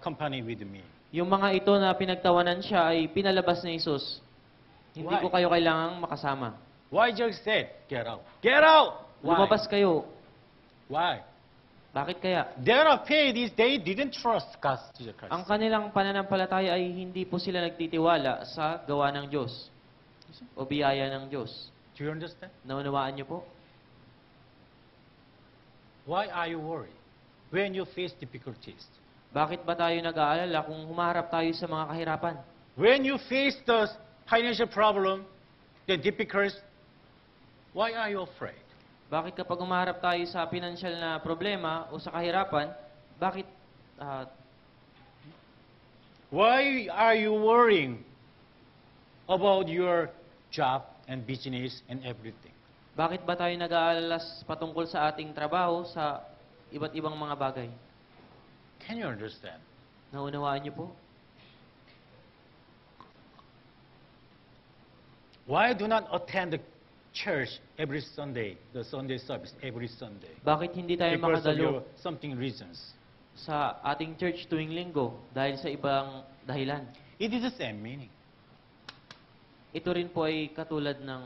company with me." Yung mga ito na pinagtawanan siya ay pinalabas ni Jesus. Hindi Why? ko kayo kailangang makasama. Why Jesus said, "Get out, get out"? Why? Lumabas kayo. Why? Bakit kaya? Their faith is they didn't trust God, Jesus Christ. Ang kanilang pananampalataya ay hindi po sila nagtitiwala sa gawa ng Diyos o biyaya ng Diyos. Do you understand? Naunawaan niyo po? Why are you worried when you face difficulties? Bakit ba tayo nag-aalala kung humaharap tayo sa mga kahirapan? When you face the financial problem, the difficulties, why are you afraid? Bakit kapag humaharap tayo sa financial na problema o sa kahirapan, bakit Why are you worrying about your job and business and everything? bakit ba tayo nag-aalala patungkol sa ating trabaho sa iba't ibang mga bagay? Can you understand? Naunawaan niyo po? Why do not attend the church every Sunday, the Sunday service every Sunday? Bakit hindi tayo Because of makadalo your something reasons. sa ating church tuwing linggo dahil sa ibang dahilan? It is the same meaning. Ito rin po ay katulad ng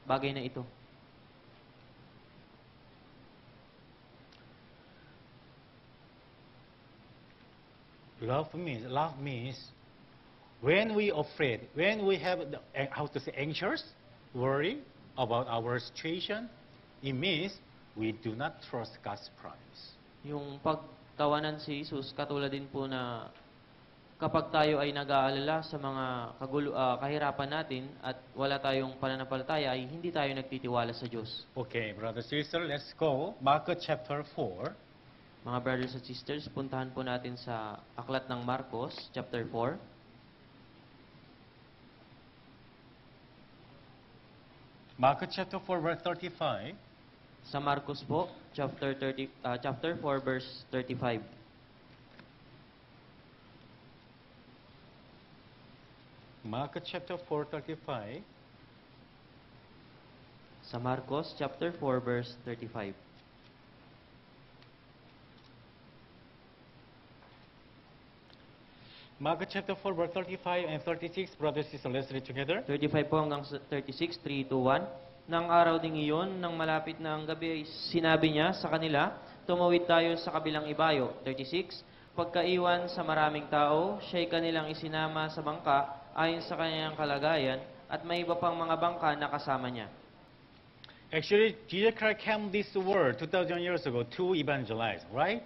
bagay na ito. Love means when we afraid, when we have how to say anxious, worry about our situation, it means we do not trust God's promise. Yung pagtawanan si Jesus, katulad din po na kapag tayo ay nag-aalala sa mga kahirapan natin at wala tayong pananampalataya, ay hindi tayo nagtitiwala sa Diyos. Okay, brothers and sisters, let's go. Mark chapter 4. Mga brothers and sisters, puntahan po natin sa Aklat ng Marcos, chapter 4. Mark chapter 4, verse 35. Sa Marcos po, chapter 4, verse 35. Mark chapter 4, 35. Sa Marcos, chapter 4, verse 35. Mark chapter 4, verse 35 and 36. Brothers and sisters, let's read together. 35 po hanggang 36, 3, 2, 1. Nang araw ding iyon, nang malapit na ang gabi, ay sinabi niya sa kanila, tumawid tayo sa kabilang ibayo. 36. Pagkaiwan sa maraming tao, siya'y kanilang isinama sa bangka ayon sa kanyang kalagayan, at may iba pang mga bangka na kasama niya. Actually, Jesus Christ came this world 2,000 years ago to evangelize, right?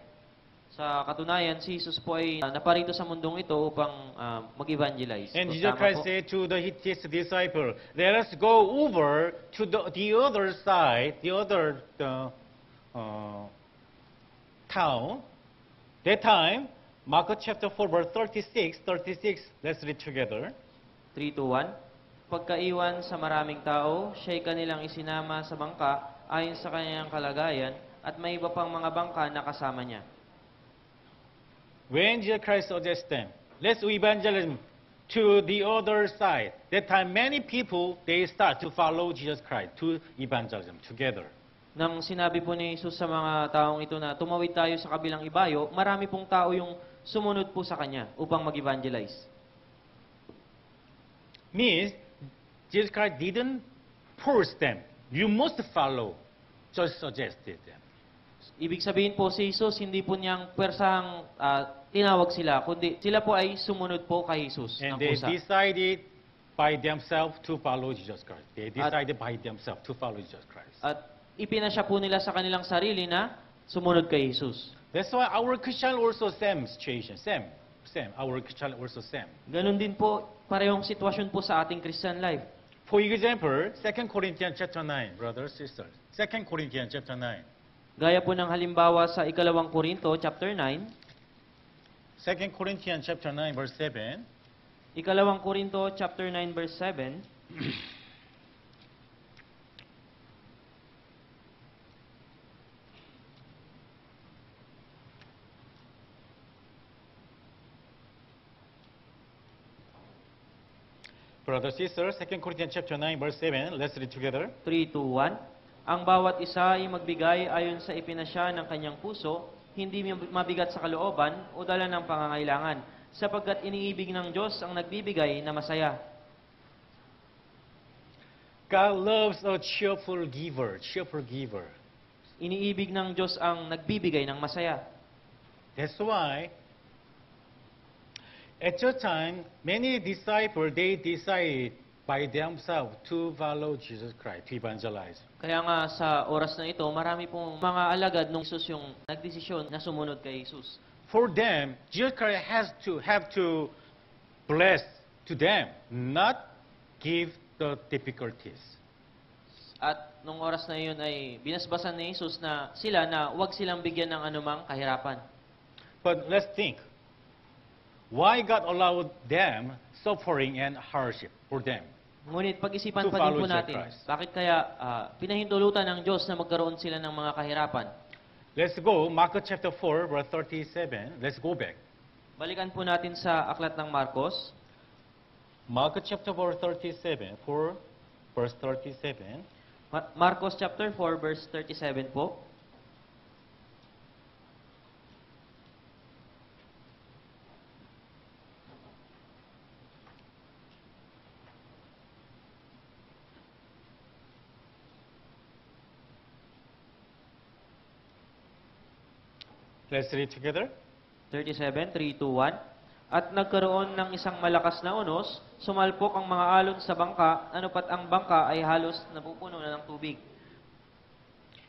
Sa katunayan, si Jesus po ay naparito sa mundong ito upang mag-evangelize. And So, Jesus tama Christ po. said to his disciple, let us go over to the other side, the other town. That time, Mark chapter 4, verse 36, let's read together. 3, 2, 1. Pagkaiwan sa maraming tao, siya'y kanilang isinama sa bangka ayon sa kanyang kalagayan, at may iba pang mga bangka na kasama niya. When Jesus Christ suggests them, let's evangelize to the other side. That time, many people, they start to follow Jesus Christ, to evangelism together. Nang sinabi po ni Jesus sa mga taong ito na tumawid tayo sa kabilang ibayo, marami pong tao yung sumunod po sa Kanya upang mag-evangelize. Means, Jesus Christ didn't force them. You must follow. Just suggested them. Ibig sabihin po si Jesus, hindi po niyang pwersahang tinawag sila, kundi sila po ay sumunod po kay Jesus ng And they kusa. decided by themselves to follow Jesus Christ. They decided by themselves to follow Jesus Christ. At ipinasya po nila sa kanilang sarili na sumunod kay Jesus. That's why our Christian also same situation. Same. Our Christian also same. Ganun din po, parehong sitwasyon po sa ating Christian life. For example, 2 Corinthians chapter 9, brothers, sisters. 2 Corinthians chapter 9. Gaya po ng halimbawa sa ikalawang Korinto, chapter 9. 2 Corinthians chapter 9, verse 7. Ikalawang Korinto, chapter 9, verse 7. Brothers, sisters, 2 Corinthians chapter 9, verse 7. Let's read together. 3, 2, 1. Ang bawat isa ay magbigay ayon sa ipinasya ng kanyang puso, hindi mabigat sa kalooban o dala ng pangangailangan, sapagkat iniibig ng Diyos ang nagbibigay na masaya. God loves a cheerful giver. Cheerful giver. Iniibig ng Diyos ang nagbibigay ng masaya. That's why, at that time, many disciples, they decided by themselves to follow Jesus Christ, to evangelize. Kaya nga sa oras na ito, marami pong mga alagad ng Jesus yung nagdesisyon na sumunod kay Jesus. For them, Jesus Christ have to bless to them, not give the difficulties. At nung oras na iyon ay binasbasan ni Jesus na sila na huwag silang bigyan ng anumang kahirapan. But let's think, why God allowed them suffering and hardship for them? Ngunit pag-isipan To pa din follow po Jesus natin, Christ. bakit kaya pinahintulutan ng Diyos na magkaroon sila ng mga kahirapan? Let's go, Mark chapter 4, verse 37. Let's go back. Balikan po natin sa aklat ng Marcos, Mark chapter 4, 37, 4, verse 37. Marcos chapter 4, verse 37 po. Let's read together. 37, 3, 2, 1. At nagkaroon ng isang malakas na unos, sumalpok ang mga alon sa bangka, anupat ang bangka ay halos napupuno na ng tubig.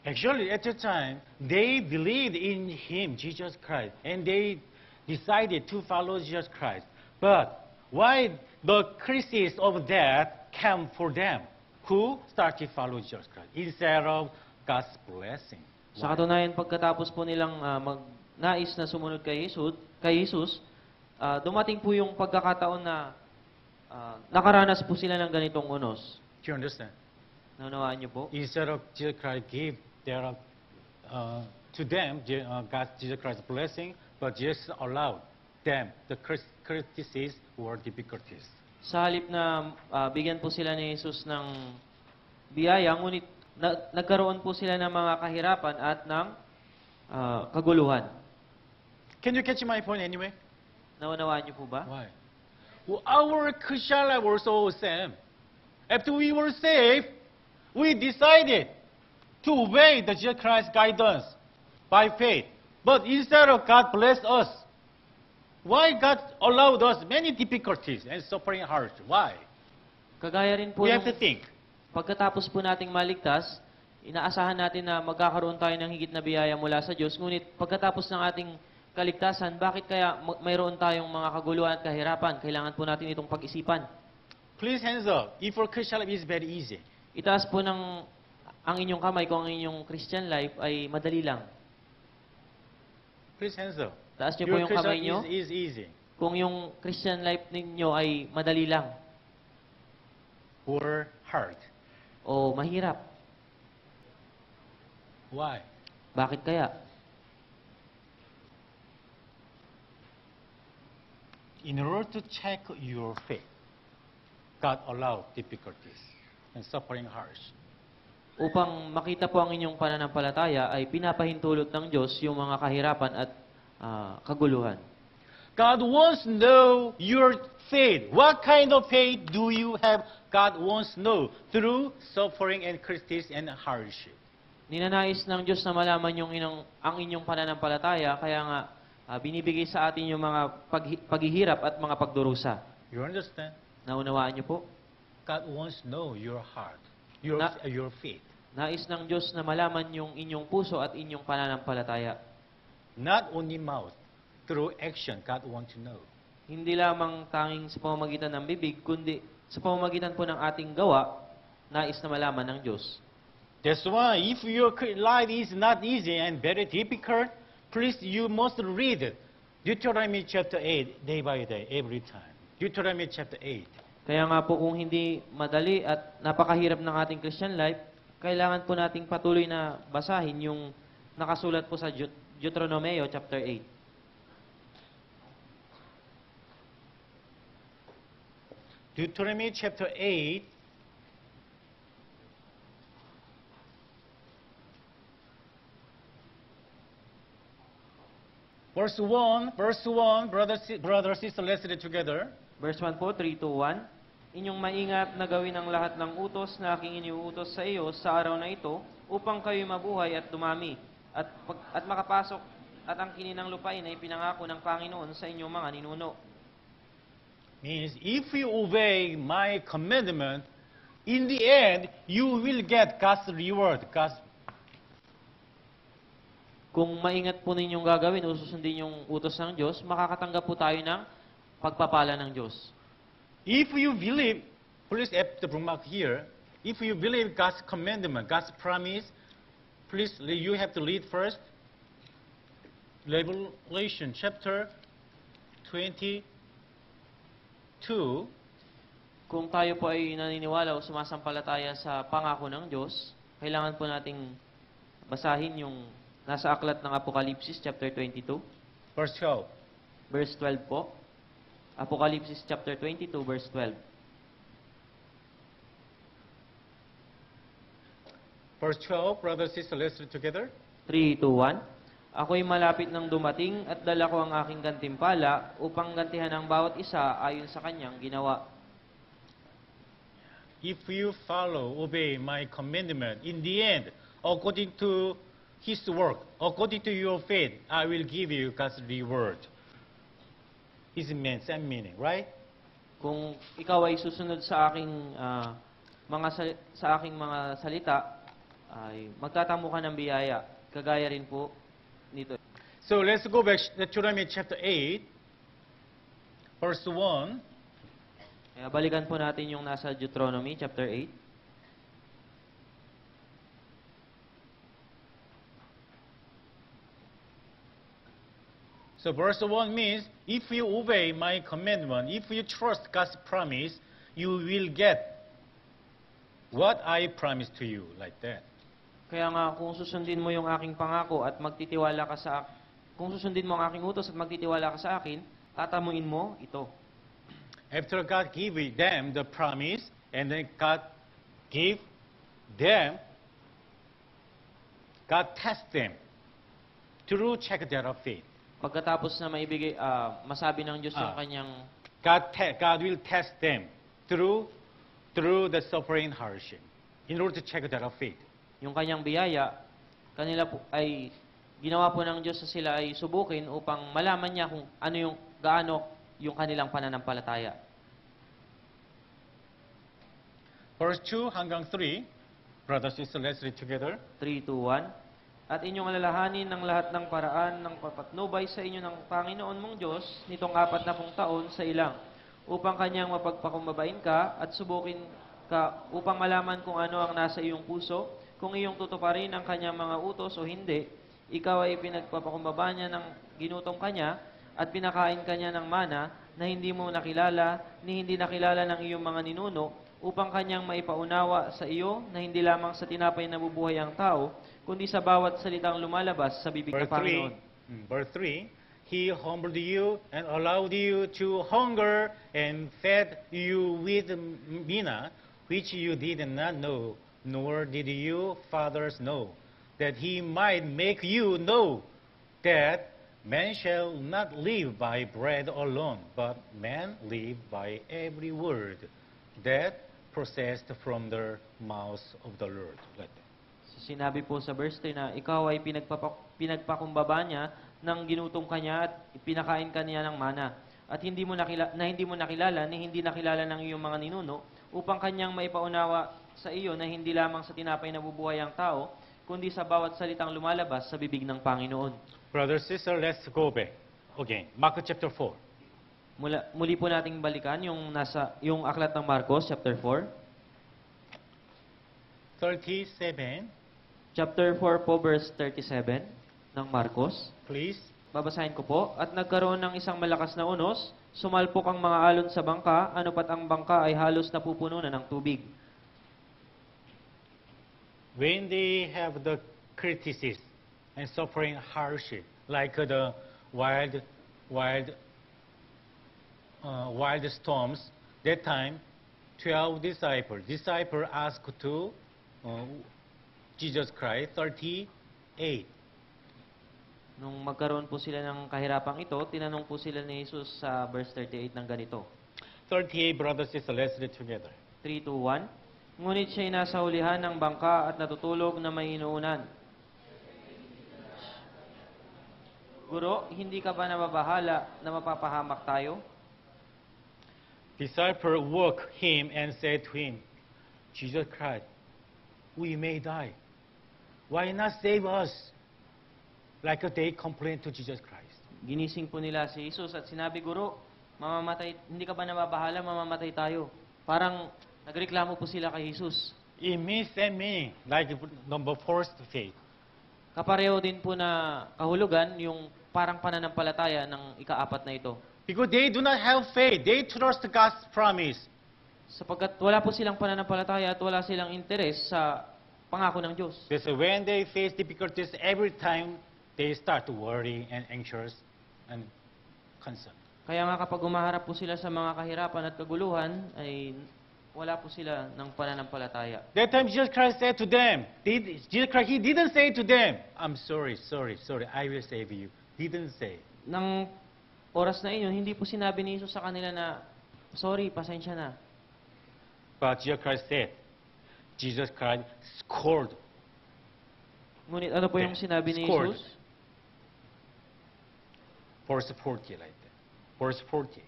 Actually, at the time, they believed in Him, Jesus Christ, and they decided to follow Jesus Christ. But why the crisis of that came for them, who started to follow Jesus Christ, instead of God's blessing? Sa katunayan, pagkatapos po nilang magnais na sumunod kay Jesus, dumating po yung pagkakataon na nakaranas po sila ng ganitong unos. Do you understand? Naunawaan niyo po? Instead of Jesus Christ give to them, Jesus Christ's blessing, but Jesus allowed them the criticism or difficulties. Sa halip na bigyan po sila ni Jesus ng biyaya, ngunit nagkaroon po sila ng mga kahirapan at ng kaguluhan. Can you catch my point anyway? Naunawaan niyo po ba? Why? Well, our Christian life was all same. After we were saved, we decided to obey the Jesus Christ guidance by faith. But instead of God bless us, why God allowed us many difficulties and suffering hard? Why? Kagaya rin po We have to nung think. pagkatapos po nating maligtas, inaasahan natin na magkakaroon tayo ng higit na biyaya mula sa Diyos. Ngunit pagkatapos ng ating kaligtasan, bakit kaya mayroon tayong mga kaguluhan at kahirapan? Kailangan po natin itong pag-isipan. Please hands up. If your Christian life is very easy. Itaas po ang inyong kamay kung ang inyong Christian life ay madali lang. Please hands up. Taas niyo po Your yung kamay Christian niyo is easy. kung yung Christian life ninyo ay madali lang Or hard. o mahirap. Why? Bakit kaya? In order to check your faith, God allowed difficulties and suffering harsh. Upang makita po ang inyong pananampalataya ay pinapahintulot ng Diyos yung mga kahirapan at kaguluhan. God wants to know your faith. What kind of faith do you have? God wants to know through suffering and criticism and hardship. Ninanais ng Diyos na malaman ang inyong pananampalataya, kaya nga binibigay sa atin yung mga paghihirap at mga pagdurusa. You understand? Naunawaan niyo po? God wants to know your heart, your faith. Nais ng Diyos na malaman yung inyong puso at inyong pananampalataya. Not only mouth, through action, God wants to know. Hindi lamang tanging sa pamamagitan ng bibig, kundi sa pamamagitan po ng ating gawa, nais na malaman ng Diyos. That's why if your life is not easy and very difficult, please you must read Deuteronomy chapter 8 day by day, every time. Deuteronomy chapter 8. Kaya nga po kung hindi madali at napakahirap ng ating Christian life, kailangan po nating patuloy na basahin yung nakasulat po sa Deuteronomeo chapter 8. Deuteronomy chapter 8, verse 1, brother, sister, let's read together. Verse 1 po, 3, 2, 1. Inyong maingat na gawin ang lahat ng utos na aking iniuutos sa iyo sa araw na ito upang kayo'y mabuhay at dumami at makapasok at ang kininang lupain ay pinangako ng Panginoon sa inyong mga ninuno. Means if you obey my commandment, in the end, you will get God's reward. Kung maingat po ninyong gagawin o susundin yung utos ng Diyos, makakatanggap po tayo ng pagpapala ng Diyos. If you believe, please have the bookmark here. If you believe God's commandment, God's promise, please, you have to read first Revelation chapter 22. Kung tayo po ay naniniwala o sumasampalataya sa pangako ng Diyos, kailangan po nating basahin yung nasa aklat ng Apokalipsis chapter 22. Verse 12. Verse 12 po. Apokalipsis chapter 22, verse 12. Verse 12, brother, sister, let's read together. 3, 2, 1. Ako'y malapit ng dumating at dala ko ang aking gantimpala upang gantihan ang bawat isa ayon sa kanyang ginawa. If you obey my commandment, in the end, according to His work, according to your faith, I will give you God's reward. His same meaning, right? Kung ikaw ay susunod sa aking mga salita, ay magtatamo ka ng biyaya. Kagaya rin po nito. So let's go back to Deuteronomy chapter 8, verse 1. Kaya balikan po natin yung nasa Deuteronomy chapter 8. So verse 1 means, if you obey my commandment, if you trust God's promise, you will get what I promised to you, like that. Kaya nga, kung susundin mo yung aking pangako at magtitiwala ka sa kung susundin mo ang aking utos at magtitiwala ka sa akin, tatamuin mo ito. After God gave them the promise, and then God gave them, God test them to check their faith. Pagkatapos na masabi ng Diyos yung kanyang God will test them through the suffering hardship in order to check their faith. Yung kanyang biyaya, kanila po ay ginawa po ng Diyos sa sila ay subukin upang malaman niya kung gaano yung kanilang pananampalataya. Verse 2 hanggang 3, brothers and sisters, let's read together. 3, 2, 1. At inyong alalahanin ng lahat ng paraan ng papatnubay sa inyo ng Panginoon mong Diyos nitong 40 taon sa ilang, upang kanyang mapagpakumbabain ka at subukin ka upang malaman kung ano ang nasa iyong puso, kung iyong tutuparin ang kanyang mga utos o hindi. Ikaw ay pinagpapakumbaba niya ng ginutong kanya at pinakain kanya ng mana na hindi mo nakilala ni hindi nakilala ng iyong mga ninuno, upang kanyang maipaunawa sa iyo na hindi lamang sa tinapay na bubuhay ang tao, kundi sa bawat salitang lumalabas sa bibig ng Panginoon. Verse 3, He humbled you and allowed you to hunger and fed you with manna, which you did not know, nor did your fathers know, that He might make you know that man shall not live by bread alone, but man live by every word that proceeds from the mouth of the Lord. Like that. Sinabi po sa verse 3 na ikaw ay pinagpakumbaba niya ng ginutong kanya at pinakain kanya ng mana. At hindi mo nakilala ni hindi nakilala ng iyong mga ninuno, upang kanyang maipaunawa sa iyo na hindi lamang sa tinapay nabubuhay ang tao, kundi sa bawat salitang lumalabas sa bibig ng Panginoon. Brother, sister, let's go back again. Mark chapter 4. Muli po nating balikan yung aklat ng Marcos, chapter 4. 37, Chapter 4 po, verse 37 ng Marcos. please. Babasahin ko po. At nagkaroon ng isang malakas na unos, sumalpok ang mga alon sa bangka, ano pat ang bangka ay halos napupuno na ng tubig. When they have the criticism and suffering hardship, like the wild storms, that time, 12 disciples asked to Jesus Christ, 38. Nung magkaroon po sila ng kahirapang ito, tinanong po sila ni Jesus sa verse 38 ng ganito. 38, brothers, sisters, let's read together. 3, 2, 1. Ngunit siya'y nasa hulihan ng bangka at natutulog na may inuunan. Guro, hindi ka ba nababahala na mapapahamak tayo? Disciple woke him and said to him, Jesus Christ, we may die. Why not save us? Like they complained to Jesus Christ. Ginising po nila si Jesus at sinabi, Guro, mamamatay, hindi ka ba nababahala, mamamatay tayo? Parang nagreklamo po sila kay Jesus. It means and meaning, like number first faith. Kapareho din po na kahulugan yung parang pananampalataya ng ikaapat na ito. Because they do not have faith, they trust God's promise. Sapagkat wala po silang pananampalataya at wala silang interes sa pangako ng Diyos. That's when they face difficulties, every time they start to worry and anxious and concerned. Kaya nga kapag umaharap po sila sa mga kahirapan at kaguluhan, ay wala po sila ng pananampalataya. That time Jesus Christ said to them, Jesus Christ, He didn't say to them, I'm sorry, I will save you. Didn't say. Nang oras na iyon, hindi po sinabi ni Jesus sa kanila na, sorry, pasensya na. But Jesus Christ scolded. Ngunit ano po yung sinabi ni Scored. Jesus? Verse 40 like that. Verse 40.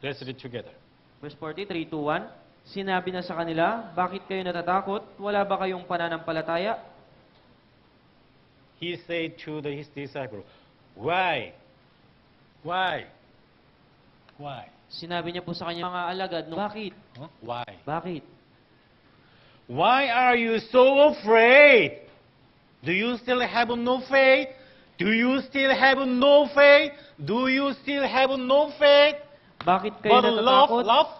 Let's read together. Verse 40, 3, 2, 1. Sinabi na sa kanila, bakit kayo natatakot? Wala ba kayong pananampalataya? He said to his disciples, Why? Why? Sinabi niya po sa kanya mga alagad, bakit? Huh? Why? Bakit? Why are you so afraid? Do you still have no faith? Do you still have no faith? Do you still have no faith? Bakit kayo But natatakot? love.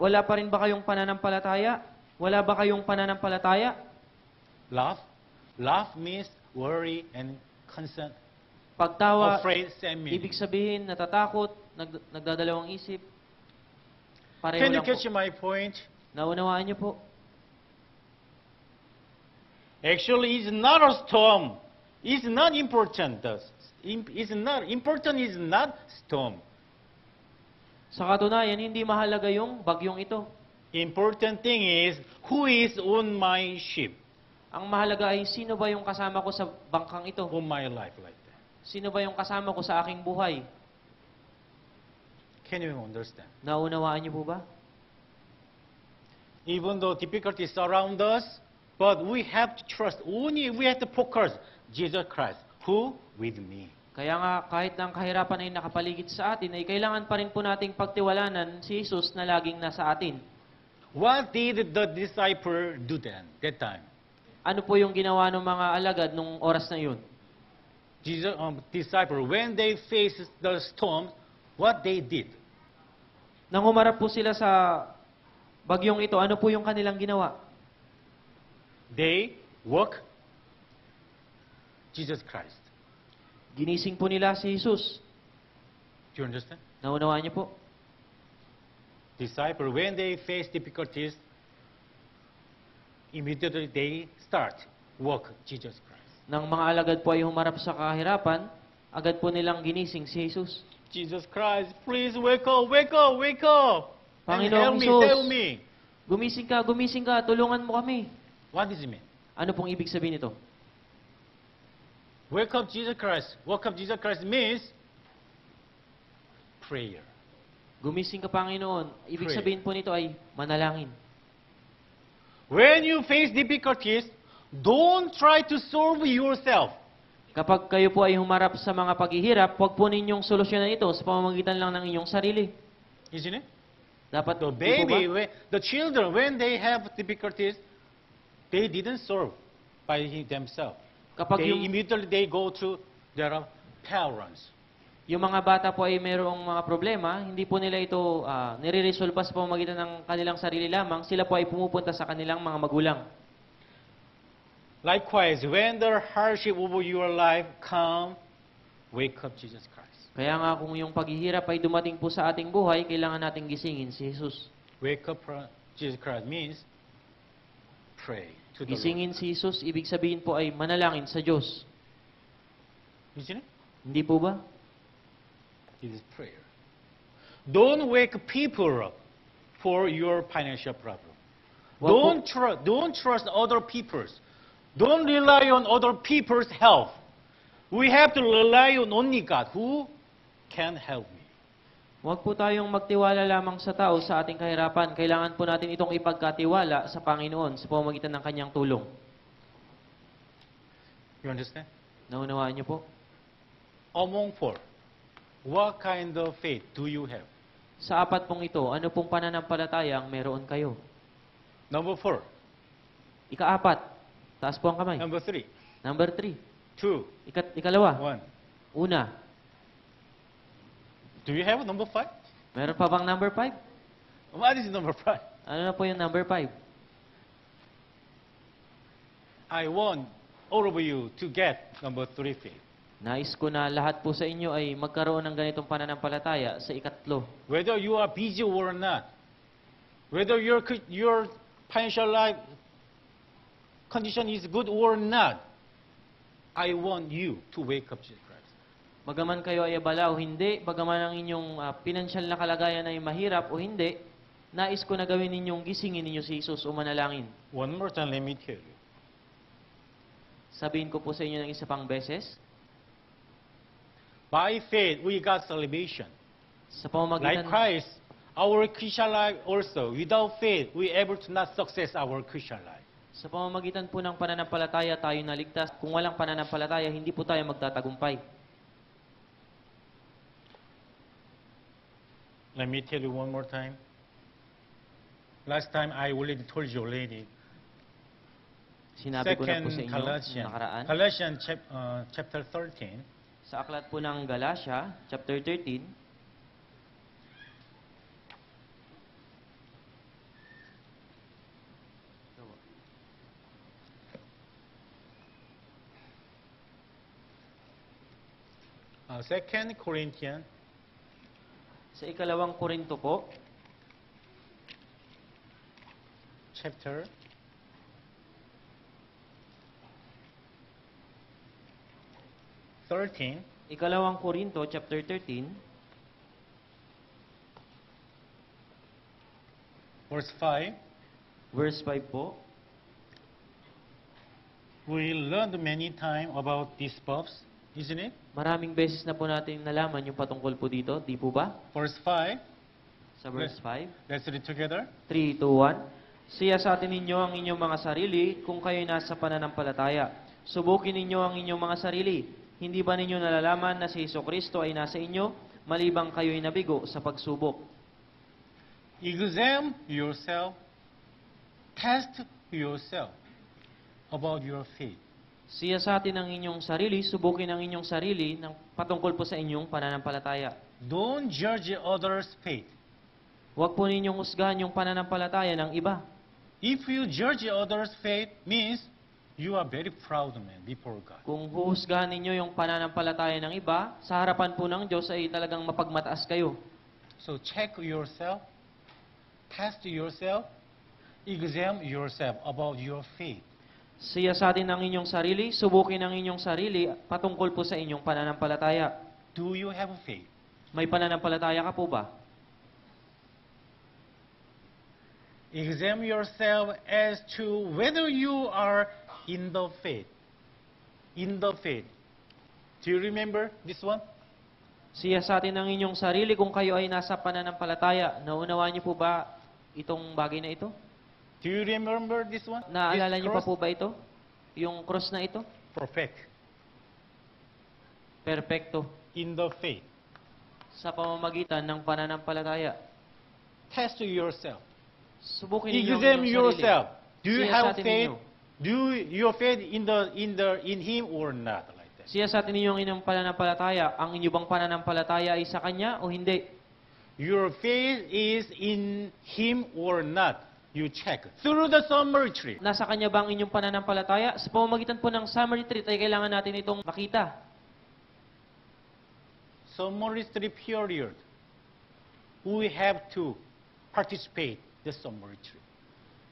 Wala pa rin ba kayong pananampalataya? Wala ba kayong pananampalataya? Love means worry and concern. Pagtawa, Afraid, same meaning. ibig sabihin, natatakot, nagdadalawang isip. Pareho Can you lang catch po. my point? Naunawaan niyo po. Actually, it's not a storm. It's not important. It's not important. Is not storm. Sa katunayan, hindi mahalaga yung bagyong ito. Important thing is who is on my ship, Ang mahalaga ay sino ba yung kasama ko sa bangkang ito? on my life like that. Sino ba yung kasama ko sa aking buhay? Can you understand? Naunawaan niyo po ba? Even though difficulties surround us, but we have to trust. Only we have to focus Jesus Christ, who with me. Kaya nga, kahit na ang kahirapan ay nakapaligid sa atin, ay kailangan pa rin po nating pagtiwalanan si Jesus na laging nasa atin. What did the disciple do then, that time? Ano po yung ginawa ng mga alagad nung oras na yun? Disciple, when they faced the storm, what they did? Nang humarap po sila sa bagyong ito, ano po yung kanilang ginawa? They woke Jesus Christ. Ginising po nila si Jesus. Do you understand? Naunawaan niyo po? Disciple, when they face difficulties, immediately they start woke Jesus Christ. Nang mga alagad po ay humarap sa kahirapan, agad po nilang ginising si Jesus. Jesus Christ, please wake up, wake up, wake up. And Panginoong help Jesus. me. Gumising ka, tulungan mo kami. What does it mean? Ano pong ibig sabihin nito? Wake up, Jesus Christ. Wake up, Jesus Christ means prayer. Gumising ka, Panginoon. Ibig Pray. sabihin po nito ay manalangin. When you face difficulties, don't try to solve yourself. Kapag kayo po ay humarap sa mga paghihirap, huwag po ninyong solusyonan ito sa pamamagitan lang ng inyong sarili. Isn't it? Dapat, The di po baby, ba? the children, when they have difficulties, they didn't solve by themselves. Kapag They yung, immediately they go to their parents. yung mga bata po ay mayroong mga problema, hindi po nila ito nire-resolve sa pamamagitan ng kanilang sarili lamang, sila po ay pumupunta sa kanilang mga magulang. Likewise, when the hardship of your life come, wake up Jesus Christ. Kaya nga kung yung paghihirap ay dumating po sa ating buhay, kailangan nating gisingin si Jesus. Wake up Jesus Christ means pray to the Lord. Gisingin si Jesus, ibig sabihin po ay manalangin sa Diyos. Isn't it? Hindi po ba? It is prayer. Don't wake people up for your financial problem. Wag po- Don't trust other people's. Don't rely on other people's help. We have to rely on only God who can help me. Huwag po tayong magtiwala lamang sa tao sa ating kahirapan. Kailangan po natin itong ipagkatiwala sa Panginoon sa pamamagitan ng kanyang tulong. You understand? Naunawaan niyo po? Among four, what kind of faith do you have? Sa apat pong ito, ano pong pananampalataya ang meron kayo? Number four. Ikaapat, taas po ang kamay. Number three. Number 3, Two. ikalawa, One. una. Do you have number five? Meron pa bang number 5? What is number five? Ano na po yung number 5? I want all of you to get number three faith. Nais ko na lahat po sa inyo ay magkaroon ng ganitong pananampalataya sa ikatlo. Whether you are busy or not, whether your financial life condition is good or not, I want you to wake up Jesus Christ. Bagaman kayo ay abala o hindi, bagaman ang inyong pinansyal na kalagayan ay mahirap o hindi, nais ko na gawin ninyong gisingin ninyo si Jesus o manalangin. One more time, let me tell you. Sabihin ko po sa inyo ng isa pang beses, By faith, we got salvation. sa Like pamamagitan, Christ, our Christian life also, without faith, we able to not success our Christian life. sa pamamagitan po ng pananampalataya tayo naligtas. Kung walang pananampalataya, hindi po tayo magtatagumpay. Let me tell you one more time. Last time I already told you already. Sinabi ko na po sa Second inyo noong nakaraan. Galatians chapter 13. Sa aklat po ng Galatia, chapter 13, Second Corinthians sa ikalawang Korinto po, chapter 13. ikalawang Korinto, chapter 13, Verse 5. verse 5 po. We learned many times about these verbs, isn't it? Maraming beses na po natin nalaman yung patungkol po dito, di po ba? Verse 5. Sa verse 5. Let's read together. 3, 2, 1. Siya sa atin ninyo ang inyong mga sarili kung kayo'y nasa pananampalataya. Subukin ninyo ang inyong mga sarili. Hindi ba ninyo nalalaman na si Jesucristo ay nasa inyo, malibang kayo'y nabigo sa pagsubok? Examine yourself. Test yourself about your faith. Siya sa atin ang inyong sarili, subukin ang inyong sarili ng patungkol po sa inyong pananampalataya. Don't judge others' faith. Huwag po ninyong husgahan yung pananampalataya ng iba. If you judge others' faith, means you are very proud man before God. Kung huhusgahan ninyo yung pananampalataya ng iba, sa harapan po ng Diyos ay talagang mapagmataas kayo. So check yourself, test yourself, examine yourself about your faith. Siya sa atin ang inyong sarili, subukin ang inyong sarili patungkol po sa inyong pananampalataya. Do you have faith? May pananampalataya ka po ba? Examine yourself as to whether you are in the faith. In the faith. Do you remember this one? Siya sa atin ang inyong sarili kung kayo ay nasa pananampalataya. Naunawaan niyo po ba itong bagay na ito? Do you remember this one? Naalala This niyo pa cross? po ba ito? Yung cross na ito? Perfect. Perpekto. In the faith. Sa pamamagitan ng pananampalataya. Test yourself. Subukin ninyo ang Examine inyong sarili. yourself. Do you have Siyasatin faith? ninyo. Do your faith in Him or not? Like that. Siya sa atin ninyong inyong pananampalataya. Ang inyo bang pananampalataya ay sa Kanya o hindi? Your faith is in Him or not? You check through the summary tree. Nasa Kanya ba ang inyong pananampalataya? Sa pamamagitan po ng summary treat ay kailangan natin itong makita. Summary tree period. We have to participate the summary tree.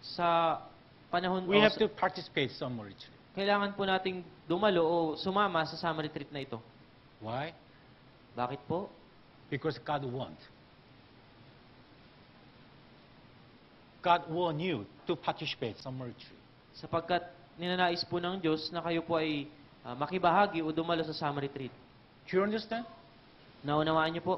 Sa panahon We have to participate summary tree. kailangan po nating dumalo o sumama sa summary treat na ito. Why? Bakit po? Because God wants. God want you to participate summary tree. Sapagkat ninanais po ng Diyos na kayo po ay makibahagi o dumalo sa summary treat. Do you understand? Naunawaan niyo po?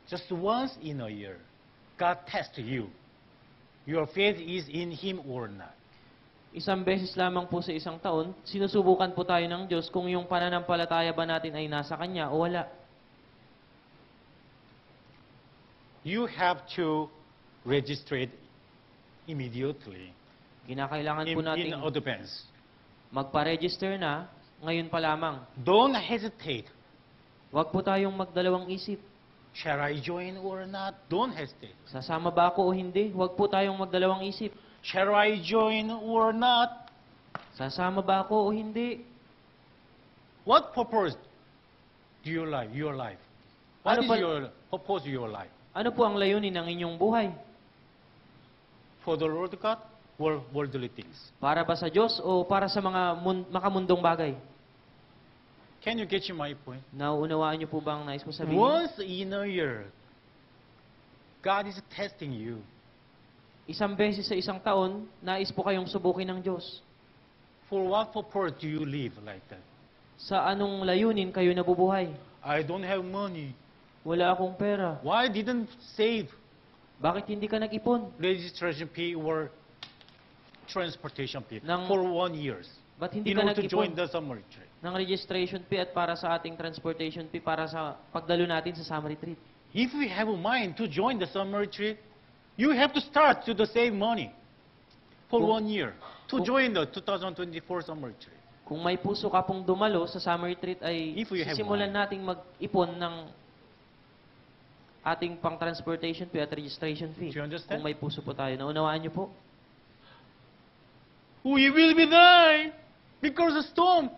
Just once in a year, God tests you. Your faith is in Him or not. Isang beses lamang po sa isang taon, sinusubukan po tayo ng Diyos kung yung pananampalataya ba natin ay nasa Kanya o wala. You have to register it immediately Kinakailangan po in natin advance. magpa-register na ngayon pa lamang. Don't hesitate. Huwag po tayong magdalawang isip. Shall I join or not? Don't hesitate. Sasama ba ako o hindi? Huwag po tayong magdalawang isip. Shall I join or not? Sasama ba ako o hindi? What purpose do you live? Your life. What Ano is pa- your purpose of your life? Ano po ang layunin ng inyong buhay? For the Lord God or worldly things? Para ba sa Diyos o para sa mga makamundong bagay? Can you get my point? Nauunawaan niyo po ba ang nais ko sabihin? Once in a year, God is testing you. Isang beses sa isang taon, nais po kayong subukin ng Diyos. For what purpose do you live like that? Sa anong layunin kayo nabubuhay? I don't have money. Wala akong pera. Why didn't save Bakit hindi ka nag-ipon? registration fee or transportation fee Nang- for 1 year Ba't hindi in ka order to join nag-ipon the summer trip? ng registration fee at para sa ating transportation fee para sa pagdalo natin sa summer retreat? If we have a mind to join the summer trip, you have to start to the save money for Kung- 1 year to kung- join the 2024 summer trip. Kung may puso ka pong dumalo sa summer retreat ay If we have sisimulan one. nating mag-ipon ng ating pang transportation fee at registration fee. Do you understand? Kung may puso po tayo. Naunawaan niyo po? We will be dying because of storm.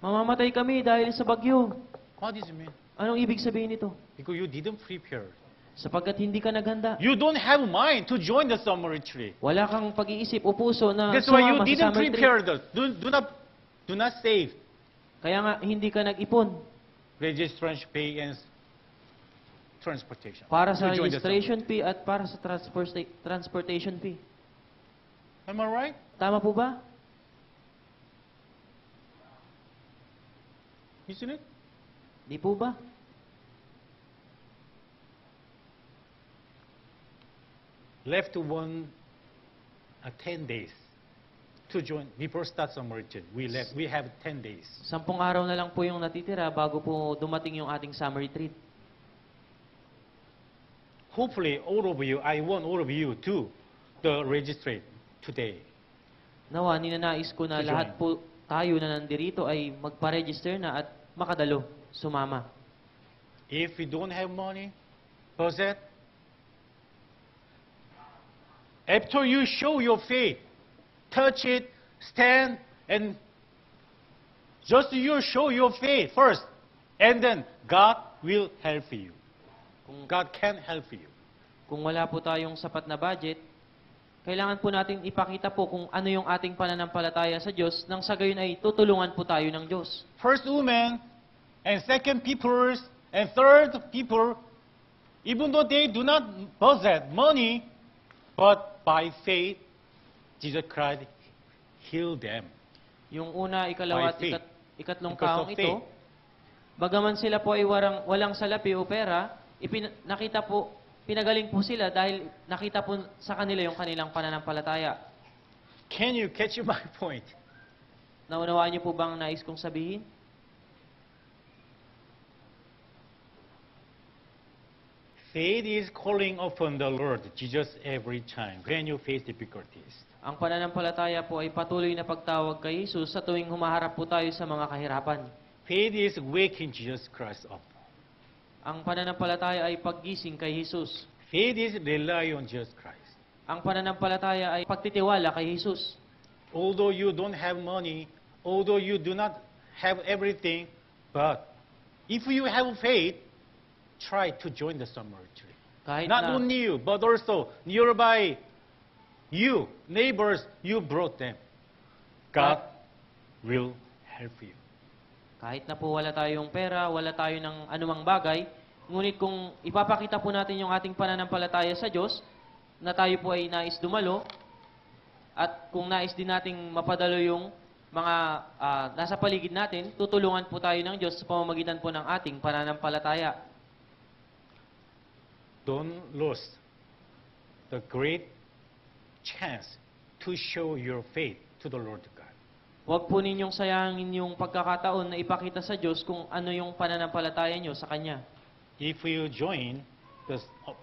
Mamamatay kami dahil sa bagyo. What does it mean? Anong ibig sabihin nito? Because you didn't prepare. Sapagkat hindi ka naghanda. You don't have mind to join the summer retreat. Wala kang pag-iisip o puso na That's why you sumama sa didn't summer retreat. prepare do not save Kaya nga, hindi ka nag-ipon registration pay and transportation. para sa to join the registration fee at para sa transportation fee. summer. Am I right? Tama po ba? Isn't it? Di po ba? Left 10 days to join before start summer retreat. We have 10 days. 10 araw na lang po yung natitira bago po dumating yung ating summer retreat. Hopefully, I want all of you to register today. Nawa, ninanais ko na To lahat po tayo na nandirito ay magpa-register na at makadalo, sumama. If you don't have money, budget, after you show your faith, touch it, stand, and just you show your faith first, and then God will help you. God can help you. Kung wala po tayong sapat na budget, kailangan po natin ipakita po kung ano yung ating pananampalataya sa Diyos nang sa gayon ay tutulungan po tayo ng Diyos. First woman, and second people, and third people, even though they do not possess money, but by faith, Jesus Christ healed them. Yung una, ikalawa By at faith. ikatlong Because taong of ito, faith. Bagaman sila po ay walang salapi o pera, pinagaling po sila dahil nakita po sa kanila yung kanilang pananampalataya. Can you catch my point? Naunawaan niyo po bang nais kong sabihin? Faith is calling upon the Lord Jesus every time when you face difficulties. Ang pananampalataya po ay patuloy na pagtawag kay Jesus sa tuwing humaharap po tayo sa mga kahirapan. Faith is waking Jesus Christ up. Ang pananampalataya ay paggising kay Jesus. Faith is rely on Jesus Christ. Ang pananampalataya ay pagtitiwala kay Jesus. Although you don't have money, although you do not have everything, but if you have faith, try to join the summer retreat. Kahit Not na, only you, but also nearby you, neighbors, you brought them. God will help you. kahit na po wala tayong pera, wala tayo ng anumang bagay, ngunit kung ipapakita po natin yung ating pananampalataya sa Diyos, na tayo po ay nais dumalo, at kung nais din nating mapadalo yung mga nasa paligid natin, tutulungan po tayo ng Diyos sa pamamagitan po ng ating pananampalataya. Don't lose the great chance to show your faith to the Lord God. Huwag po ninyong sayangin yung pagkakataon na ipakita sa Diyos kung ano yung pananampalataya nyo sa Kanya. If you join,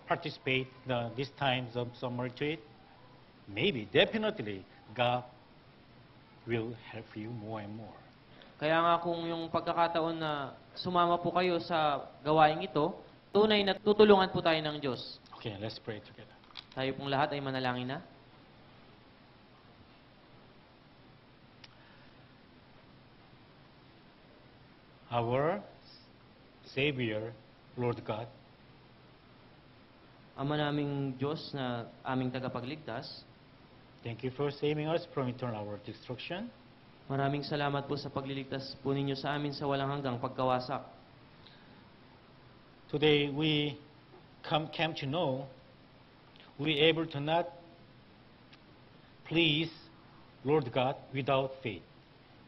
participate this times of summer retreat, maybe, definitely, God will help you more and more. Kaya nga kung yung pagkakataon na sumama po kayo sa gawaing ito, tunay na tutulungan po tayo ng Diyos. Okay, let's pray together. Tayo pong lahat ay manalangin na. Our Savior, Lord God, Ama naming Diyos na aming tagapagligtas, thank you for saving us from eternal destruction. maraming salamat po sa pagliligtas po ninyo sa amin sa walang hanggang pagkawasak. Today we came to know we able to not please Lord God without faith.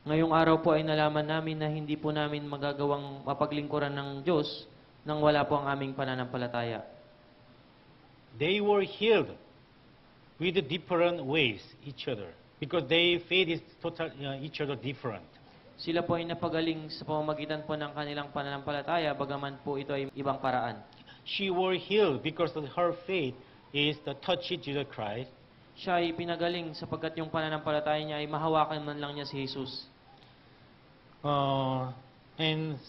Ngayong araw po ay nalaman namin na hindi po namin magagawang mapaglingkuran ng Diyos nang wala po ang aming pananampalataya. They were healed with different ways each other because their faith is each other different. Sila po ay napagaling sa pamamagitan po ng kanilang pananampalataya, bagaman po ito ay ibang paraan. She were healed because of her faith is the touch of Jesus Christ. Siya ay pinagaling sapagkat yung pananampalataya niya ay mahawakan man lang niya si Jesus. And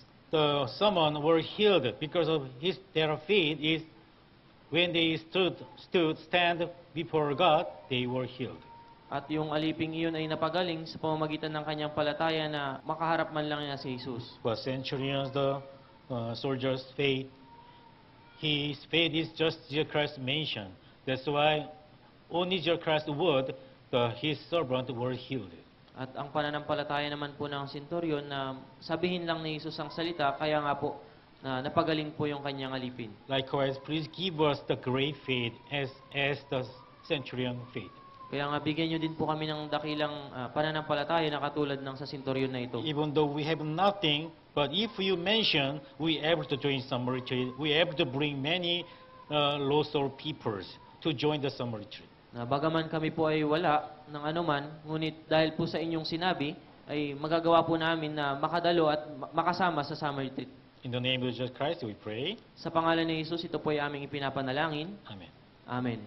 someone were healed because of their faith is when they stand before God, they were healed. At yung aliping iyon ay napagaling sa pamamagitan ng kanyang palataya na makaharap man lang niya si Jesus. But centurions, the soldier's faith, his faith is just Jesus Christ mentioned. That's why only Jesus Christ's word, his servant were healed. At ang pananampalataya naman po ng centurion na sabihin lang ni Jesus ang salita, kaya nga po na napagaling po yung kanyang alipin. Likewise, please give us the great faith as the centurion faith. Kaya nga bigyan nyo din po kami ng dakilang pananampalataya na katulad ng sa centurion na ito. Even though we have nothing, but if you mention, we able to join summer retreat, we able to bring many lost soul peoples to join the summer retreat. Na bagaman kami po ay wala ng anuman, ngunit dahil po sa inyong sinabi, ay magagawa po namin na makadalo at makasama sa summer retreat. In the name of Jesus Christ, we pray. Sa pangalan ni Jesus, ito po ay aming ipinapanalangin. Amen. Amen.